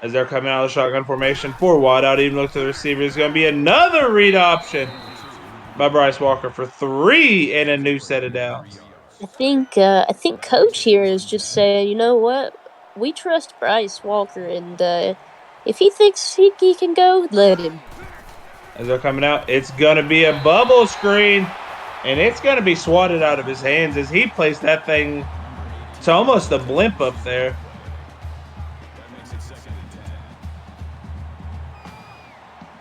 As they're coming out of the shotgun formation, 4 wide out, even look to the receiver. It's going to be another read option by Bryce Walker for 3 and a new set of downs. I think Coach here is just saying, you know what, we trust Bryce Walker, and if he thinks he can go, let him. As they're coming out, it's going to be a bubble screen, and it's going to be swatted out of his hands as he placed that thing to almost a blimp up there.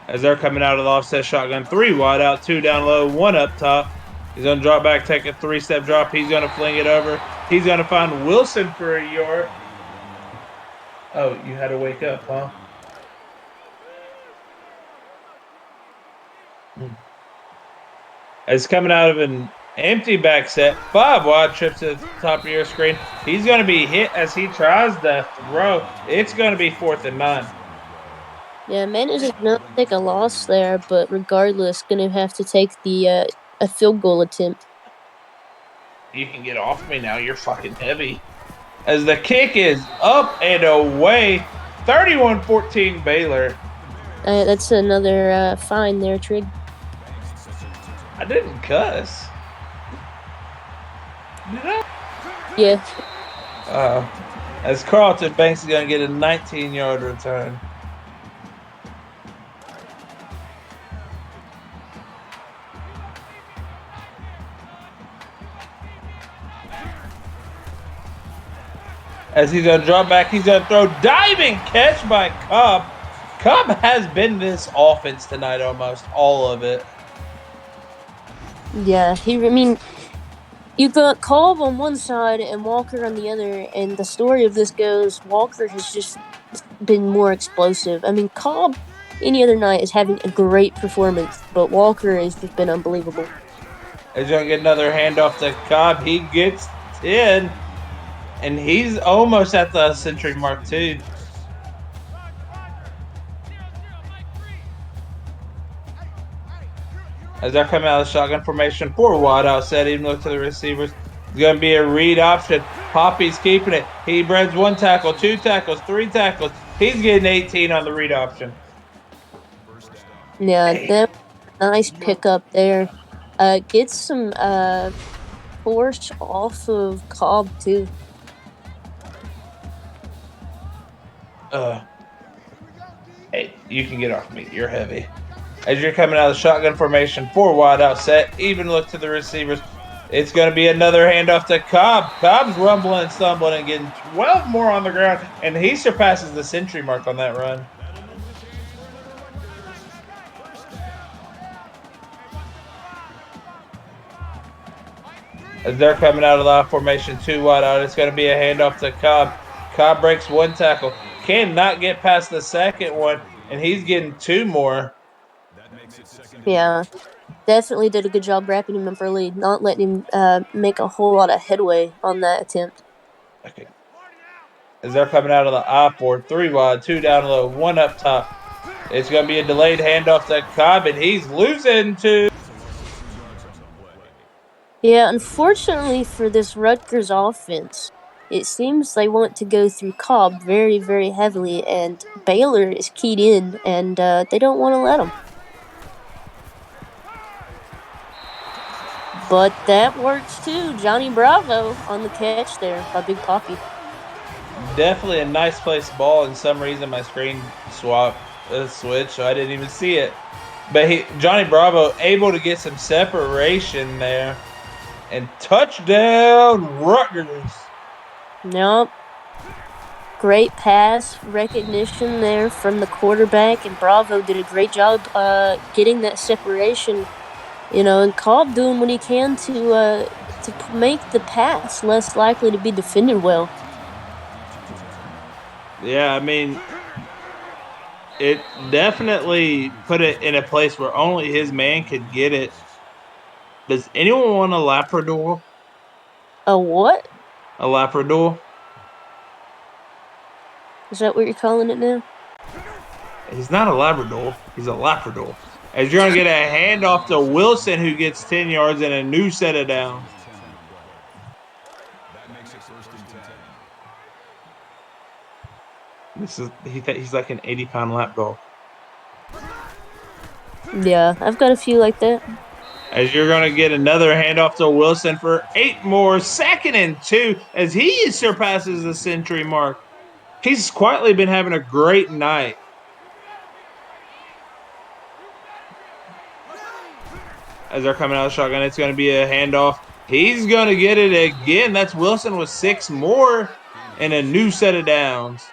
As they're coming out of the offset shotgun, 3 wide out, 2 down low, 1 up top. He's going to drop back, take a 3-step drop. He's going to fling it over. He's going to find Wilson for a yard. Oh, you had to wake up, huh? As coming out of Empty back set. 5 wide trips to the top of your screen. He's going to be hit as he tries to throw. It's going to be 4th and 9. Yeah, managed to not take a loss there, but regardless, going to have to take the a field goal attempt. You can get off me now. You're fucking heavy. As the kick is up and away. 31-14 Baylor. That's another fine there, Trig. I didn't cuss. Did I? Yeah. As Carlton Banks is going to get a 19-yard return. As he's going to drop back, he's going to throw. Diving catch by Cobb. Cobb has been this offense tonight almost, all of it. Yeah, you've got Cobb on one side and Walker on the other, and the story of this goes Walker has just been more explosive. I mean, Cobb any other night is having a great performance, but Walker has just been unbelievable. He's going to get another handoff to Cobb. He gets 10, and he's almost at the century mark, too. As they're coming out of the shotgun formation, 4 wide out set, even look to the receivers. It's going to be a read option. Poppy's keeping it. He breads 1 tackle, 2 tackles, 3 tackles. He's getting 18 on the read option. Yeah, that nice pickup there. Gets some force off of Cobb too. Hey, you can get off me. You're heavy. As you're coming out of the shotgun formation, 4 wide out set, even look to the receivers. It's going to be another handoff to Cobb. Cobb's rumbling and stumbling and getting 12 more on the ground, and he surpasses the century mark on that run. As they're coming out of the formation, 2 wide out, it's going to be a handoff to Cobb. Cobb breaks 1 tackle. Cannot get past the second one, and he's getting 2 more. Yeah, definitely did a good job wrapping him up early, not letting him make a whole lot of headway on that attempt. Okay. As they're coming out of the I-4, 3 wide, 2 down low, 1 up top. It's going to be a delayed handoff to Cobb, and he's losing 2. Yeah, unfortunately for this Rutgers offense, it seems they want to go through Cobb very, very heavily, and Baylor is keyed in, and they don't want to let them. But that works too. Johnny Bravo on the catch there by Big Poppy. Definitely a nice place ball. And some reason my screen switched, so I didn't even see it. But Johnny Bravo able to get some separation there. And touchdown, Rutgers. Nope. Great pass recognition there from the quarterback, and Bravo did a great job getting that separation. And Cobb doing what he can to make the pass less likely to be defended well. Yeah, I mean, it definitely put it in a place where only his man could get it. Does anyone want a Labrador? A what? A Labrador? Is that what you're calling it now? He's not a Labrador. He's a Labrador. As you're going to get a handoff to Wilson, who gets 10 yards and a new set of downs. He's like an 80-pound lap dog. Yeah, I've got a few like that. As you're going to get another handoff to Wilson for 8 more, 2nd and 2, as he surpasses the century mark. He's quietly been having a great night. As they're coming out of the shotgun, it's going to be a handoff. He's going to get it again. That's Wilson with 6 more and a new set of downs.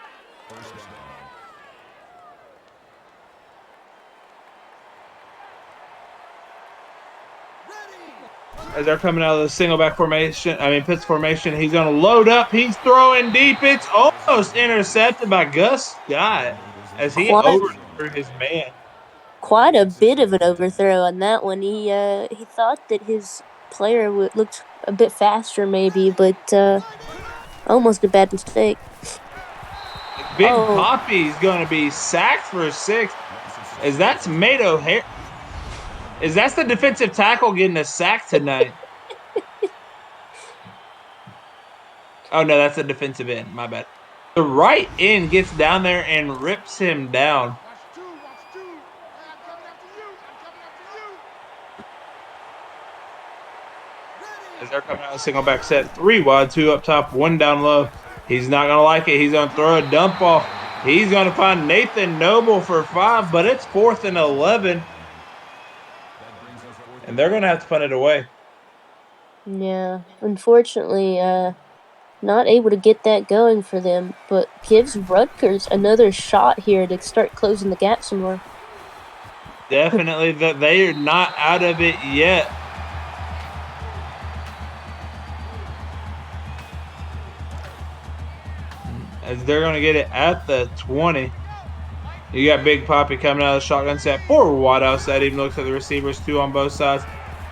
As they're coming out of the single back formation, pitch formation, he's going to load up. He's throwing deep. It's almost intercepted by Gus Scott as he overthrew his man. Quite a bit of an overthrow on that one. He thought that his player looked a bit faster, maybe, but almost a bad mistake. Big Oh, Poppy's going to be sacked for 6. Is that Tomato hair? Is that the defensive tackle getting a sack tonight? Oh no, that's the defensive end. My bad. The right end gets down there and rips him down. As they're coming out of single back set, 3 wide, 2 up top, 1 down low. He's not going to like it. He's going to throw a dump off. He's going to find Nathan Noble for 5, but it's 4th and 11. And they're going to have to punt it away. yeah. Unfortunately, not able to get that going for them, but gives Rutgers another shot here to start closing the gap some more. Definitely that they are not out of it yet. As they're going to get it at the 20. You got Big Poppy coming out of the shotgun set. 4 wide outside. Even looks at the receivers, 2 on both sides.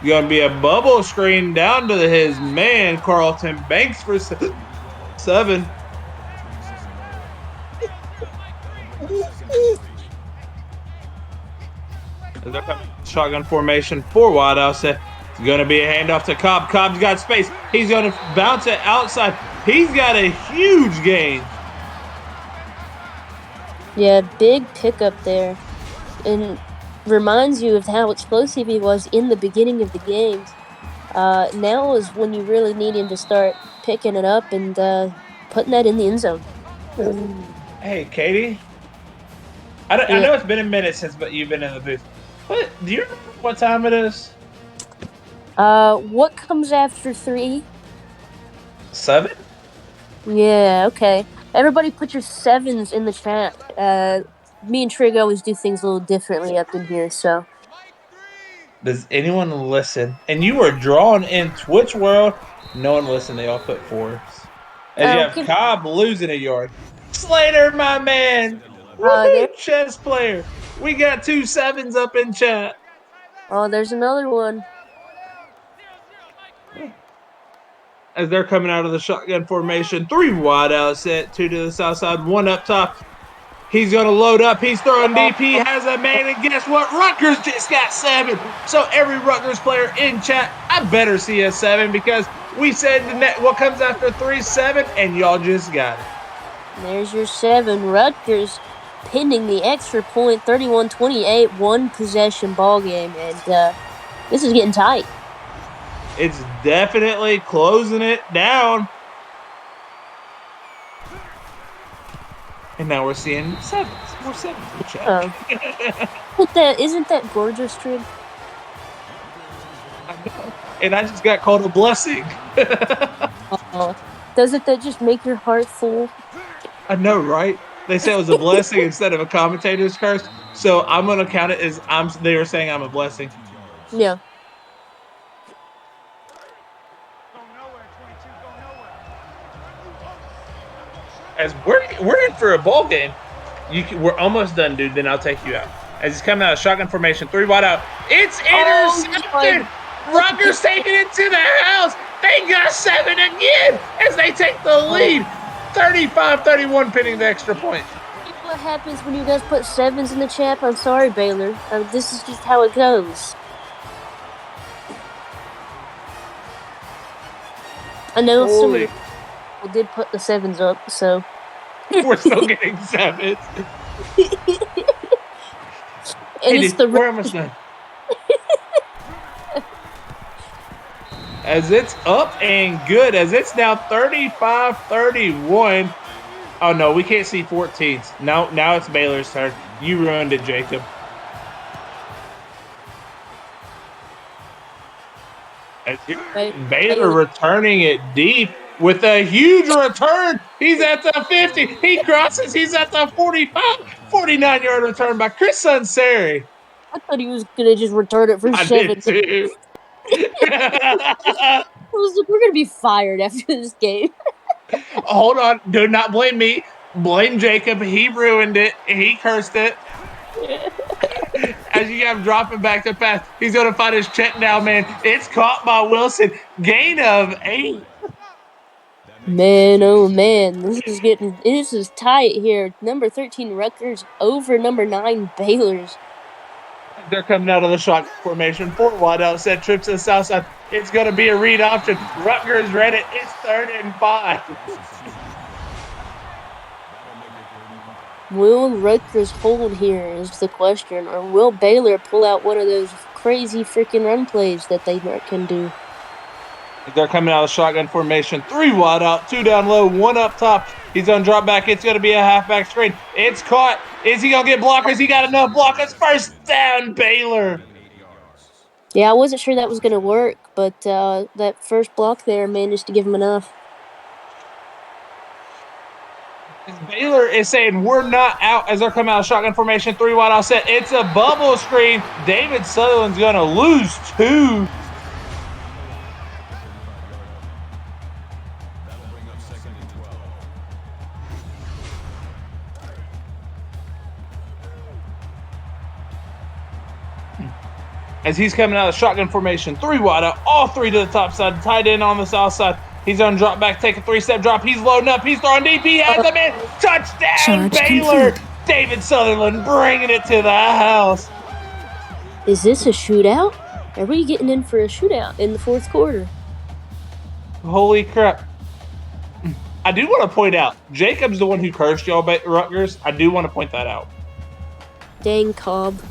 Going to be a bubble screen down to his man, Carlton Banks, for 7. As they're coming shotgun formation, 4 wide outside. It's going to be a handoff to Cobb. Cobb's got space. He's going to bounce it outside. He's got a huge gain. Yeah, big pickup there. And reminds you of how explosive he was in the beginning of the game. Now is when you really need him to start picking it up and putting that in the end zone. Hey, Katie. I Yeah. know it's been a minute since you've been in the booth. But do you remember what time it is? What comes after 3? 7? Yeah, okay. Everybody put your 7s in the chat. Me and Trig always do things a little differently up in here, so. Does anyone listen? And you were drawn in Twitch world. No one listened. They all put 4s. As you Oh, have Cobb losing a yard. Slater, my man. there. Woohoo, chess player. We got 2 7s up in chat. Oh, there's another one. As they're coming out of the shotgun formation, 3 wide out set, 2 to the south side, 1 up top. He's going to load up. He's throwing deep. He has a man, and guess what? Rutgers just got 7. So every Rutgers player in chat, I better see a 7 because we said what comes after 3, 7, and y'all just got it. There's your 7. Rutgers pinning the extra point, 31-28, 1 possession ball game, and this is getting tight. It's definitely closing it down. And now we're seeing 7s. More 7s in chat. Isn't that gorgeous, Trig? I know. And I just got called a blessing. Doesn't that just make your heart full? I know, right? They say it was a blessing instead of a commentator's curse. So I'm going to count it as they were saying I'm a blessing. Yeah. As we're in for a ball game. We're almost done, dude. Then I'll take you out. As he's coming out of shotgun formation, 3 wide out. It's intercepted. Rutgers taking it to the house. They got 7 again as they take the lead. 35-31, pinning the extra point. What happens when you guys put 7s in the chat? I'm sorry, Baylor. This is just how it goes. I know some of the people did put the 7s up, so. We're still getting 7s. And it's the we're almost done. As it's up and good, as it's now 35-31. Oh no, we can't see 14s. Now it's Baylor's turn. You ruined it, Jacob. As Baylor returning it deep with a huge return. He's at the 50. He crosses. He's at the 45. 49-yard return by Chris Sunseri. I thought he was going to just return it for 7. I did too. I was like, we're going to be fired after this game. Hold on. Do not blame me. Blame Jacob. He ruined it. He cursed it. as you got him dropping back to pass. He's going to find his check down, man. It's caught by Wilson. Gain of 8. Man, oh man, this is tight here. Number 13 Rutgers over number 9 Baylor's. They're coming out of the shotgun formation. 4 wide out set, trips to the south side. It's going to be a read option. Rutgers read it. It's 3rd and 5. Will Rutgers hold here is the question, or will Baylor pull out one of those crazy freaking run plays that they can do? They're coming out of the shotgun formation. 3 wide out, 2 down low, 1 up top. He's going to drop back. It's going to be a halfback screen. It's caught. Is he going to get blockers? He got enough blockers. First down, Baylor. Yeah, I wasn't sure that was going to work, but that first block there managed to give him enough. Baylor is saying we're not out as they're coming out of shotgun formation. 3 wide out set. It's a bubble screen. David Sutherland's going to lose 2. As he's coming out of shotgun formation, 3 wide out, all 3 to the top side, tight end on the south side. He's on drop back, take a 3-step drop. He's loading up. He's throwing deep. He has him in. Touchdown, Baylor. Complete. David Sutherland bringing it to the house. Is this a shootout? Are we getting in for a shootout in the 4th quarter? Holy crap. I do want to point out, Jacob's the one who cursed y'all at Rutgers. I do want to point that out. Dang, Cobb.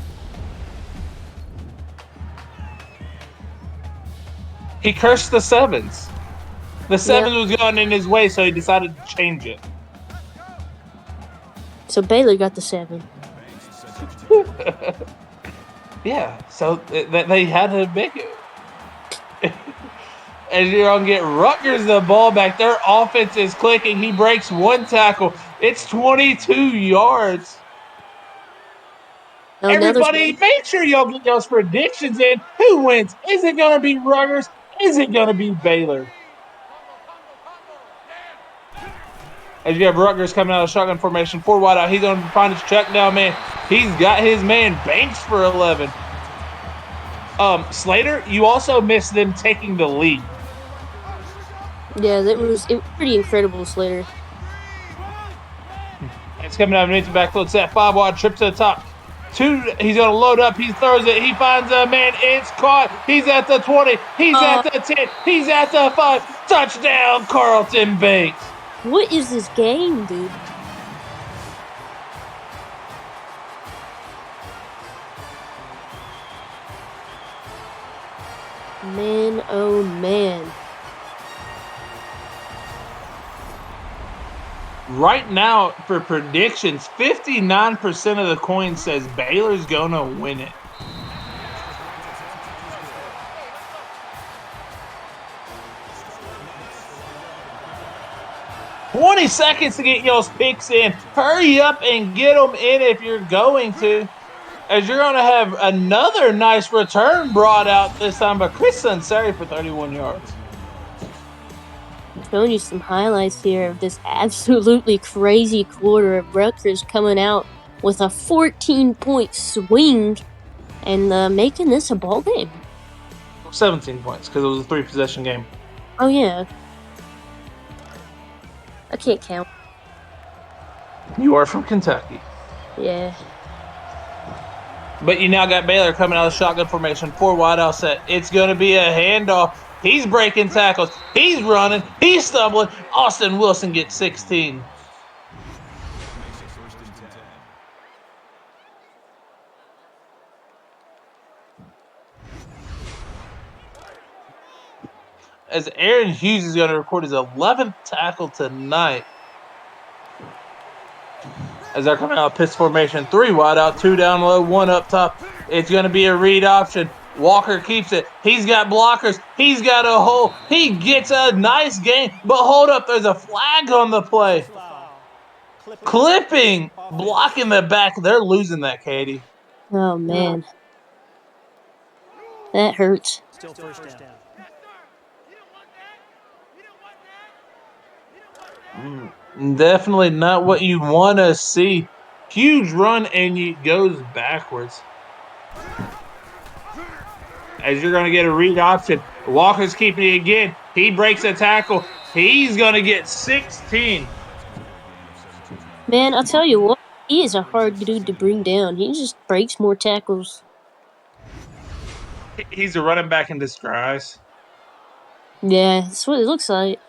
He cursed the 7s. The 7 was going in his way, so he decided to change it. So Baylor got the 7. Yeah, so they had to make it. As you're going to get Rutgers the ball back, their offense is clicking. He breaks 1 tackle. It's 22 yards. Oh, everybody, make sure y'all get those predictions in. Who wins? Is it going to be Rutgers? Is it going to be Baylor? As you have Rutgers coming out of shotgun formation, 4 wide out. He's going to find his check down, man. He's got his man Banks for 11. Slater, you also missed them taking the lead. Yeah, it was pretty incredible, Slater. It's coming out underneath the backfield set. 5 wide, trip to the top. 2, he's going to load up. He throws it. He finds a man. It's caught. He's at the 20. He's at the 10. He's at the 5. Touchdown, Carlton Banks. What is this game, dude? Man, oh man. Right now, for predictions, 59% of the coin says Baylor's going to win it. $20 seconds to get y'all's picks in. Hurry up and get them in if you're going to. As you're going to have another nice return brought out this time by Chris Sunseri for 31 yards. Showing you some highlights here of this absolutely crazy quarter of Rutgers coming out with a 14-point swing and making this a ball game. 17 points because it was a 3-possession game. Oh, yeah. I can't count. You are from Kentucky. Yeah. But you now got Baylor coming out of shotgun formation, 4 wide out set. It's going to be a handoff. He's breaking tackles. He's running. He's stumbling. Austin Wilson gets 16. As Aaron Hughes is going to record his 11th tackle tonight. As they're coming out of pistol formation, 3 wide out, 2 down low, 1 up top. It's going to be a read option. Walker keeps it. He's got blockers. He's got a hole. He gets a nice gain. But hold up, there's a flag on the play. Clipping. Blocking the back. They're losing that, Katie. Oh, man. That hurts. Still first down. Definitely not what you want to see. Huge run, and he goes backwards. as you're going to get a read option. Walker's keeping it again. He breaks a tackle. He's going to get 16. Man, I'll tell you what, he is a hard dude to bring down. He just breaks more tackles. He's a running back in disguise. Yeah, that's what it looks like.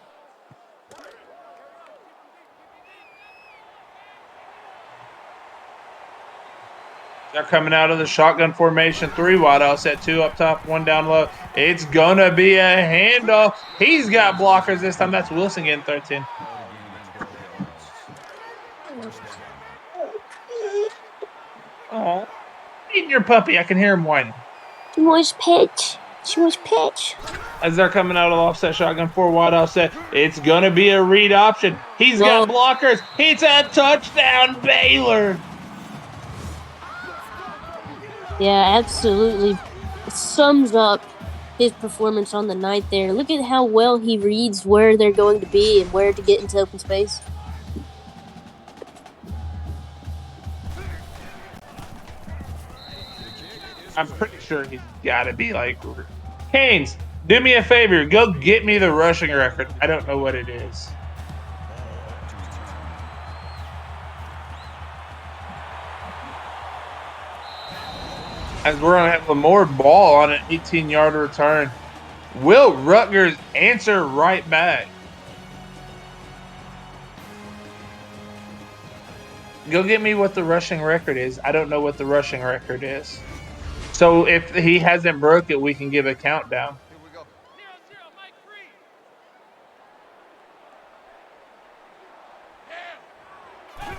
They're coming out of the shotgun formation. 3 wide out, set 2 up top, 1 down low. It's going to be a handoff. He's got blockers this time. That's Wilson getting 13. Oh, eating your puppy. I can hear him whining. She wants pitch. She wants pitch. As they're coming out of the offset shotgun, 4 wide offset, it's going to be a read option. He's got blockers. It's a touchdown, Baylor. Yeah, absolutely. It sums up his performance on the night there. Look at how well he reads where they're going to be and where to get into open space. I'm pretty sure he's got to be like, Canes, do me a favor. Go get me the rushing record. I don't know what it is. As we're going to have Lamore ball on an 18-yard return. Will Rutgers answer right back? Go get me what the rushing record is. I don't know what the rushing record is. So if he hasn't broke it, we can give a countdown. Here we go. 0-0, Mike 3.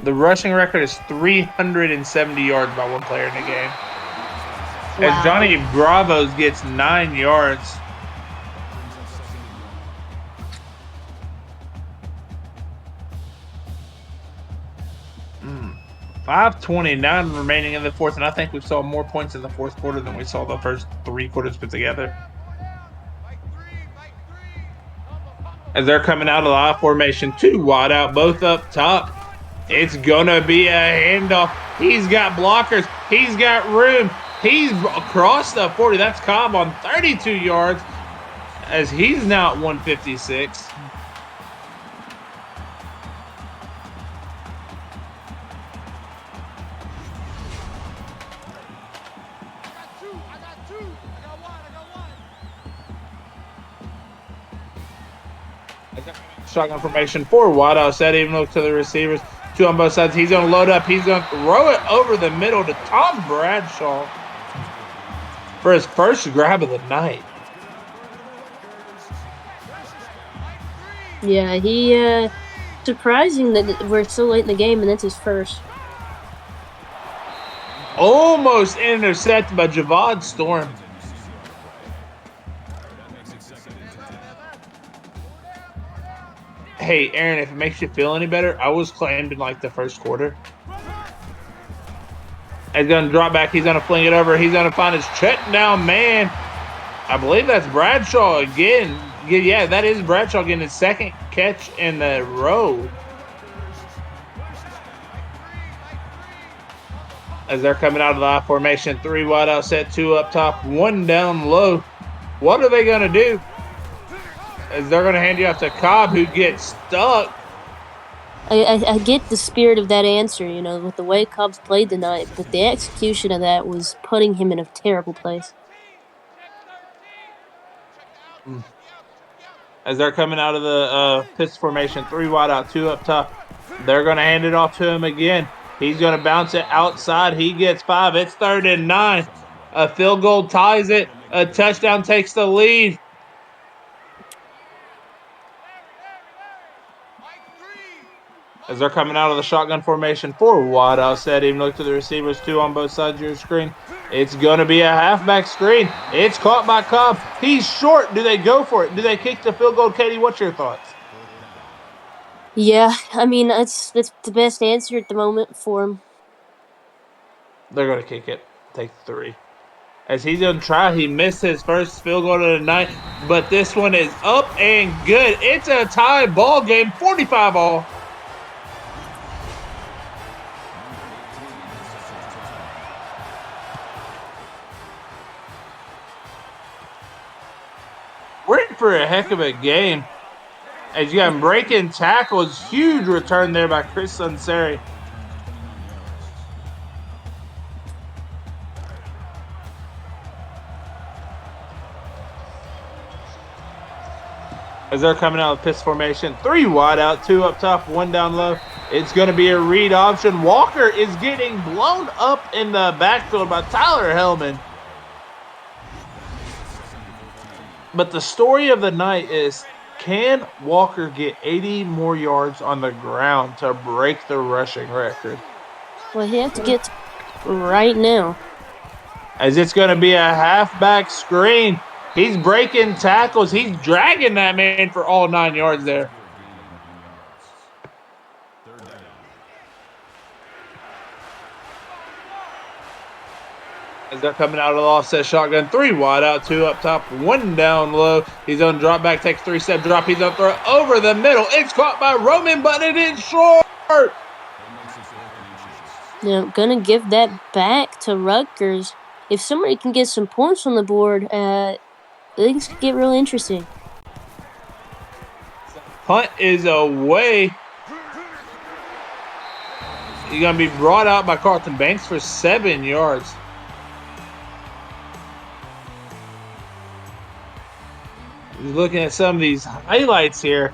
The rushing record is 370 yards by one player in the game. Wow. As Johnny Bravos gets 9 yards. Mm. 5:29 remaining in the fourth, and I think we saw more points in the fourth quarter than we saw the first 3 quarters put together. As they're coming out of the I formation, 2 wide out, both up top. It's going to be a handoff. He's got blockers. He's got room. He's across the 40. That's Cobb on 32 yards as he's now at 156. Shotgun formation, 4 wide out set, even look to the receivers. 2 on both sides. He's going to load up. He's going to throw it over the middle to Tom Bradshaw for his first grab of the night. Yeah, he surprising that we're so late in the game and that's his first. Almost intercepted by Javad Storm. Hey, Aaron, if it makes you feel any better, I was claimed in like the first quarter. He's going to drop back. He's going to fling it over. He's going to find his check down man. I believe that's Bradshaw again. Yeah, that is Bradshaw getting his second catch in the row. As they're coming out of the I formation, 3 wide out set, 2 up top, 1 down low. What are they going to do? As they're going to hand you off to Cobb, who gets stuck. I get the spirit of that answer, you know, with the way Cobb's played tonight, but the execution of that was putting him in a terrible place. As they're coming out of the pistol formation, 3 wide out, 2 up top. They're going to hand it off to him again. He's going to bounce it outside. He gets 5. It's 3rd and 9. A field goal ties it. A touchdown takes the lead. As they're coming out of the shotgun formation, 4 wide out set, even look to the receivers, 2 on both sides of your screen. It's going to be a halfback screen. It's caught by Cobb. He's short. Do they go for it? Do they kick the field goal? Katie, what's your thoughts? Yeah, I mean, that's the best answer at the moment for him. They're going to kick it. Take 3. As he's going to try, he missed his first field goal of the night, but this one is up and good. It's a tie ball game, 45-all. We're in for a heck of a game. As you got him breaking tackles, huge return there by Chris Sunseri. As they're coming out of piss formation, 3 wide out, 2 up top, 1 down low. It's going to be a read option. Walker is getting blown up in the backfield by Tyler Hellman. But the story of the night is, can Walker get 80 more yards on the ground to break the rushing record? Well, he has to get right now. As it's going to be a halfback screen. He's breaking tackles. He's dragging that man for all 9 yards there. As they're coming out of the offset shotgun, 3 wide out, 2 up top, 1 down low. He's on drop back, takes 3-step drop. He's on throw over the middle. It's caught by Roman, but it is short. Now, gonna give that back to Rutgers. If somebody can get some points on the board, things could get real interesting. Punt is away. He's going to be brought out by Carlton Banks for 7 yards. Looking at some of these highlights here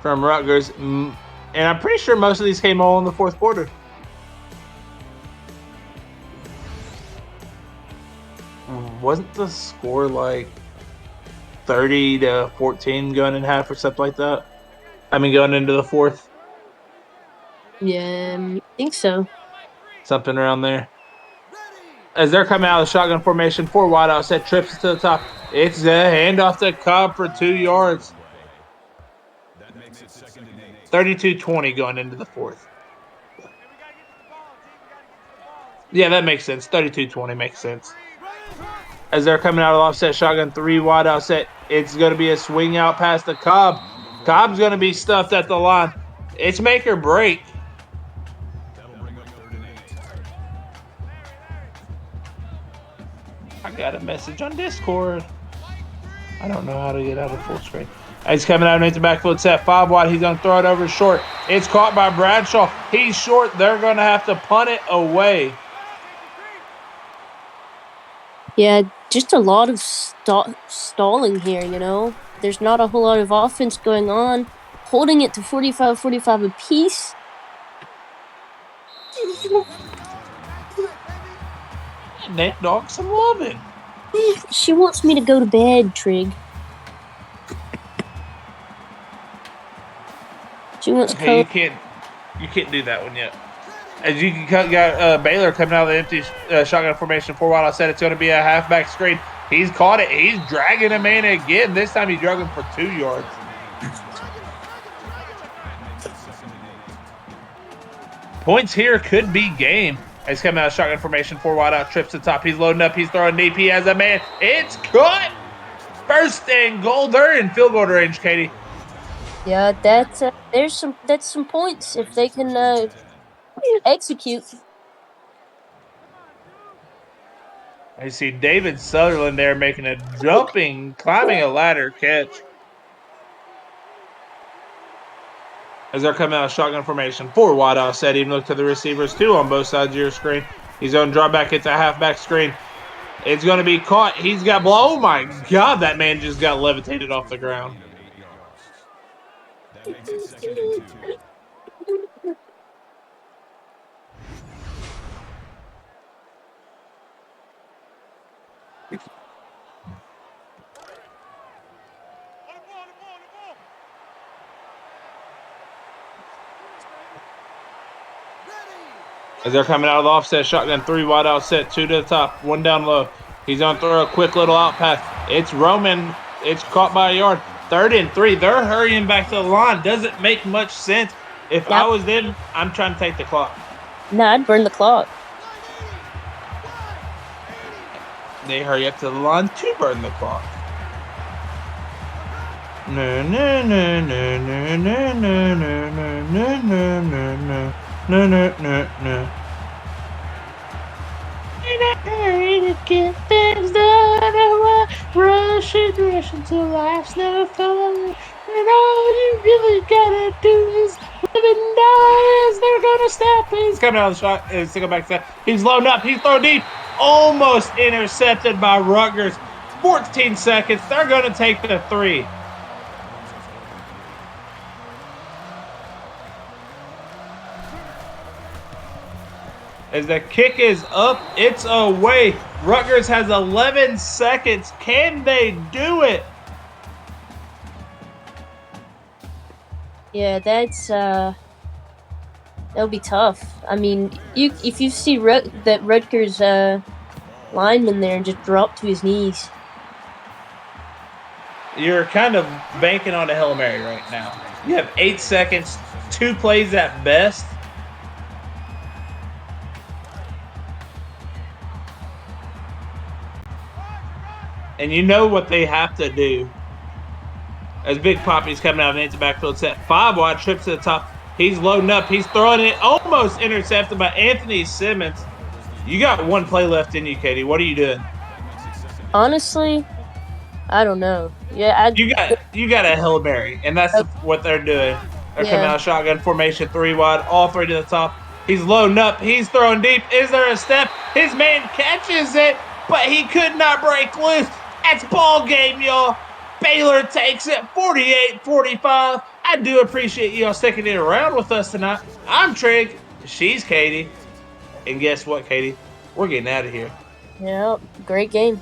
from Rutgers, and I'm pretty sure most of these came all in the fourth quarter. Wasn't the score like 30-14 going in half or something like that? I mean, going into the fourth? Yeah, I think so. Something around there. As they're coming out of the shotgun formation, 4 wide out, set trips to the top. It's a handoff to Cobb for 2 yards. 32-20 going into the fourth. Yeah, that makes sense. 32-20 makes sense. As they're coming out of the offset shotgun, 3 wide out set. It's going to be a swing out past the Cobb. Cobb's going to be stuffed at the line. It's make or break. I got a message on Discord. I don't know how to get out of full screen. He's coming out into the backfield set, 5 wide. He's going to throw it over short. It's caught by Bradshaw. He's short. They're going to have to punt it away. Yeah, just a lot of stalling here, you know. There's not a whole lot of offense going on. Holding it to 45-45 apiece. Nate Dog some loving. She wants me to go to bed, Trig. She wants Okay, you can't do that one yet. As you got Baylor coming out of the empty shotgun formation, 4 wide. I said it's going to be a halfback screen. He's caught it. He's dragging a man again. This time he's dragging for 2 yards. Points here could be game. He's coming out of shotgun formation, 4 wide out, trips to the top. He's loading up. He's throwing deep. He has a man. It's caught. First and goal. They're in field goal range, Katie. Yeah, that's some points if they can execute. I see David Sutherland there making a climbing a ladder catch. As they're coming out of shotgun formation, 4 wide out set. Even look to the receivers, 2 on both sides of your screen. He's going to drop back. It's a halfback screen. It's going to be caught. He's got blow. Oh my God, that man just got levitated off the ground. That makes it 2nd and 2. As they're coming out of the offset shotgun, 3 wide out set, 2 to the top, 1 down low. He's going to throw a quick little out pass. It's Roman. It's caught by a yard. 3rd and 3. They're hurrying back to the line. Doesn't make much sense. If I was them, I'm trying to take the clock. No, I'd burn the clock. They hurry up to the line to burn the clock. No, no, no, no, no, no, no, no, no, no, no, no, no. No, no, no, no. In a hurry to get things done, rush generation to last, never fell. And all you really gotta do is live and die as they're gonna snap. He's coming out of the shot. Single back set. He's loading up. He's throwing deep. Almost intercepted by Rutgers. 14 seconds. They're going to take the three. As the kick is up, it's away. Rutgers has 11 seconds. Can they do it? Yeah, that'll be tough. I mean, if you see that Rutgers lineman there just drop to his knees. You're kind of banking on a Hail Mary right now. You have 8 seconds, 2 plays at best. And you know what they have to do. As Big Poppy's coming out of the backfield set, 5 wide, trips to the top. He's loading up. He's throwing it. Almost intercepted by Anthony Simmons. You got 1 play left in you, Katie. What are you doing? Honestly, I don't know. Yeah, you got a Hail Mary, and that's what they're doing. They're coming out of shotgun formation, 3 wide, all 3 to the top. He's loading up. He's throwing deep. Is there a step? His man catches it, but he could not break loose. That's ball game, y'all. Baylor takes it 48-45. I do appreciate y'all sticking it around with us tonight. I'm Trig. She's Katie. And guess what, Katie? We're getting out of here. Yeah, great game.